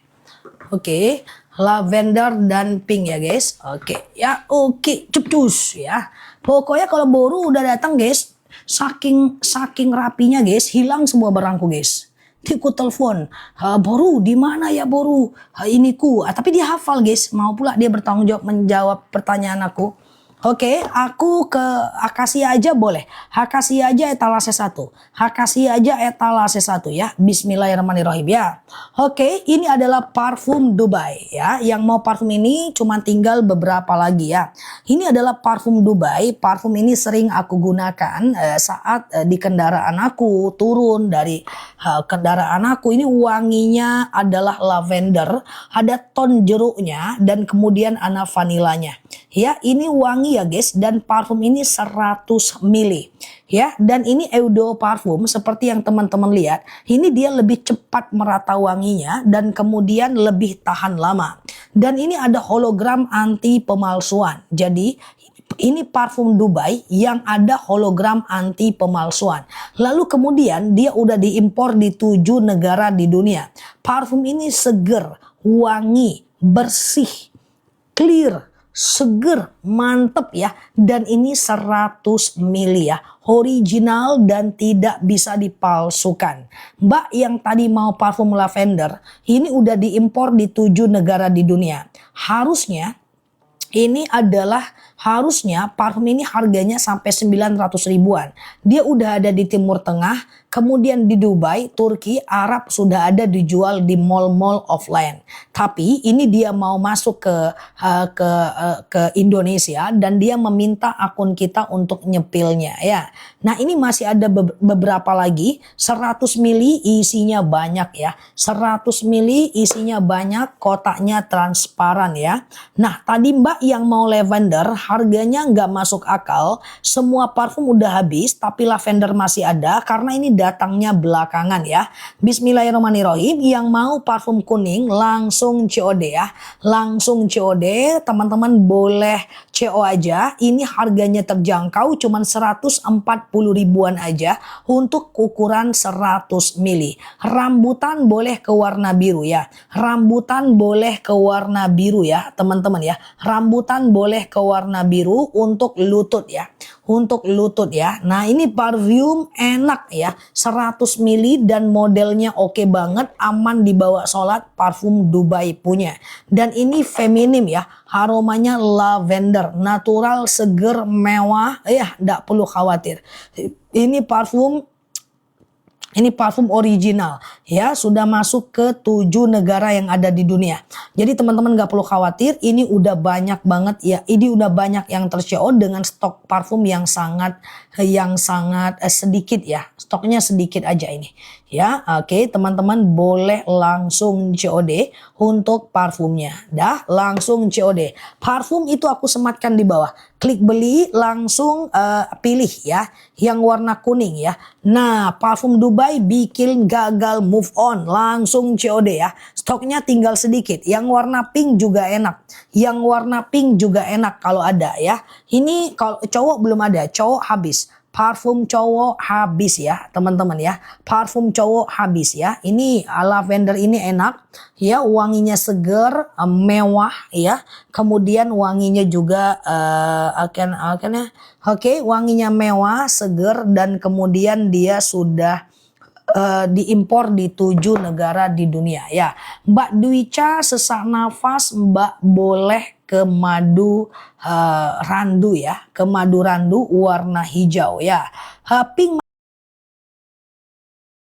Oke, lavender dan pink ya guys. Oke, ya oke, capcus ya. Pokoknya kalau boru udah datang guys, saking rapinya guys, hilang semua barangku guys. Aku telepon, Boru di mana ya Boru? Ini ku, tapi dia hafal guys, mau pula dia bertanggung jawab menjawab pertanyaan aku. Oke, aku ke akasia aja boleh. Akasia aja etalase 1. Akasia aja etalase 1 ya. Bismillahirrahmanirrahim ya. Oke, ini adalah parfum Dubai ya. Yang mau parfum ini cuma tinggal beberapa lagi ya. Ini adalah parfum Dubai. Parfum ini sering aku gunakan saat di kendaraan aku turun dari kendaraan aku. Ini wanginya adalah lavender, ada ton jeruknya dan kemudian ada vanilanya. Ya, ini wangi ya guys, dan parfum ini 100 ml ya, dan ini eau de parfum seperti yang teman-teman lihat, ini dia lebih cepat merata wanginya dan kemudian lebih tahan lama. Dan ini ada hologram anti pemalsuan. Jadi ini parfum Dubai yang ada hologram anti pemalsuan. Lalu kemudian dia udah diimpor di 7 negara di dunia. Parfum ini seger, wangi, bersih, clear, seger, mantep ya. Dan ini 100 ml ya. Original dan tidak bisa dipalsukan. Mbak yang tadi mau parfum lavender, ini udah diimpor di 7 negara di dunia. Harusnya parfum ini harganya sampai 900 ribuan. Dia udah ada di Timur Tengah, kemudian di Dubai, Turki, Arab sudah ada dijual di mall-mall offline. Tapi ini dia mau masuk ke Indonesia dan dia meminta akun kita untuk nyepilnya ya. Nah, ini masih ada beberapa lagi. 100 ml isinya banyak ya. 100 ml isinya banyak, kotaknya transparan ya. Nah, tadi Mbak yang mau lavender harganya nggak masuk akal. Semua parfum udah habis tapi lavender masih ada karena ini datangnya belakangan ya. Bismillahirrahmanirrahim. Yang mau parfum kuning langsung COD ya. Langsung COD, teman-teman boleh CO aja. Ini harganya terjangkau cuman 140 ribuan aja untuk ukuran 100 ml. Rambutan boleh ke warna biru ya. Rambutan boleh ke warna biru ya teman-teman ya. Rambutan boleh ke warna biru untuk lutut ya. Untuk lutut ya. Nah, ini parfum enak ya. 100 ml dan modelnya oke banget. Aman dibawa sholat. Parfum Dubai punya. Dan ini feminim ya. Aromanya lavender. Natural, seger, mewah. Ya, nggak perlu khawatir. Ini parfum original ya, sudah masuk ke 7 negara yang ada di dunia. Jadi teman-teman gak perlu khawatir, ini udah banyak banget ya. Ini udah banyak yang ter-CO dengan stok parfum yang sangat sedikit ya. Stoknya sedikit aja ini. Ya, oke, teman-teman boleh langsung COD untuk parfumnya. Dah, langsung COD. Parfum itu aku sematkan di bawah. Klik beli, langsung pilih ya, yang warna kuning ya. Nah, parfum Dubai bikin gagal move on, langsung COD ya. Stoknya tinggal sedikit. Yang warna pink juga enak. Yang warna pink juga enak kalau ada ya. Ini kalau cowok belum ada, cowok habis. Parfum cowok habis ya teman-teman ya. Parfum cowok habis ya. Ini lavender ini enak ya, wanginya seger, mewah ya. Kemudian wanginya juga wanginya mewah, seger, dan kemudian dia sudah diimpor di 7 negara di dunia ya. Mbak Dwica sesak nafas, Mbak boleh ke madu randu ya, ke madu randu warna hijau ya. Pink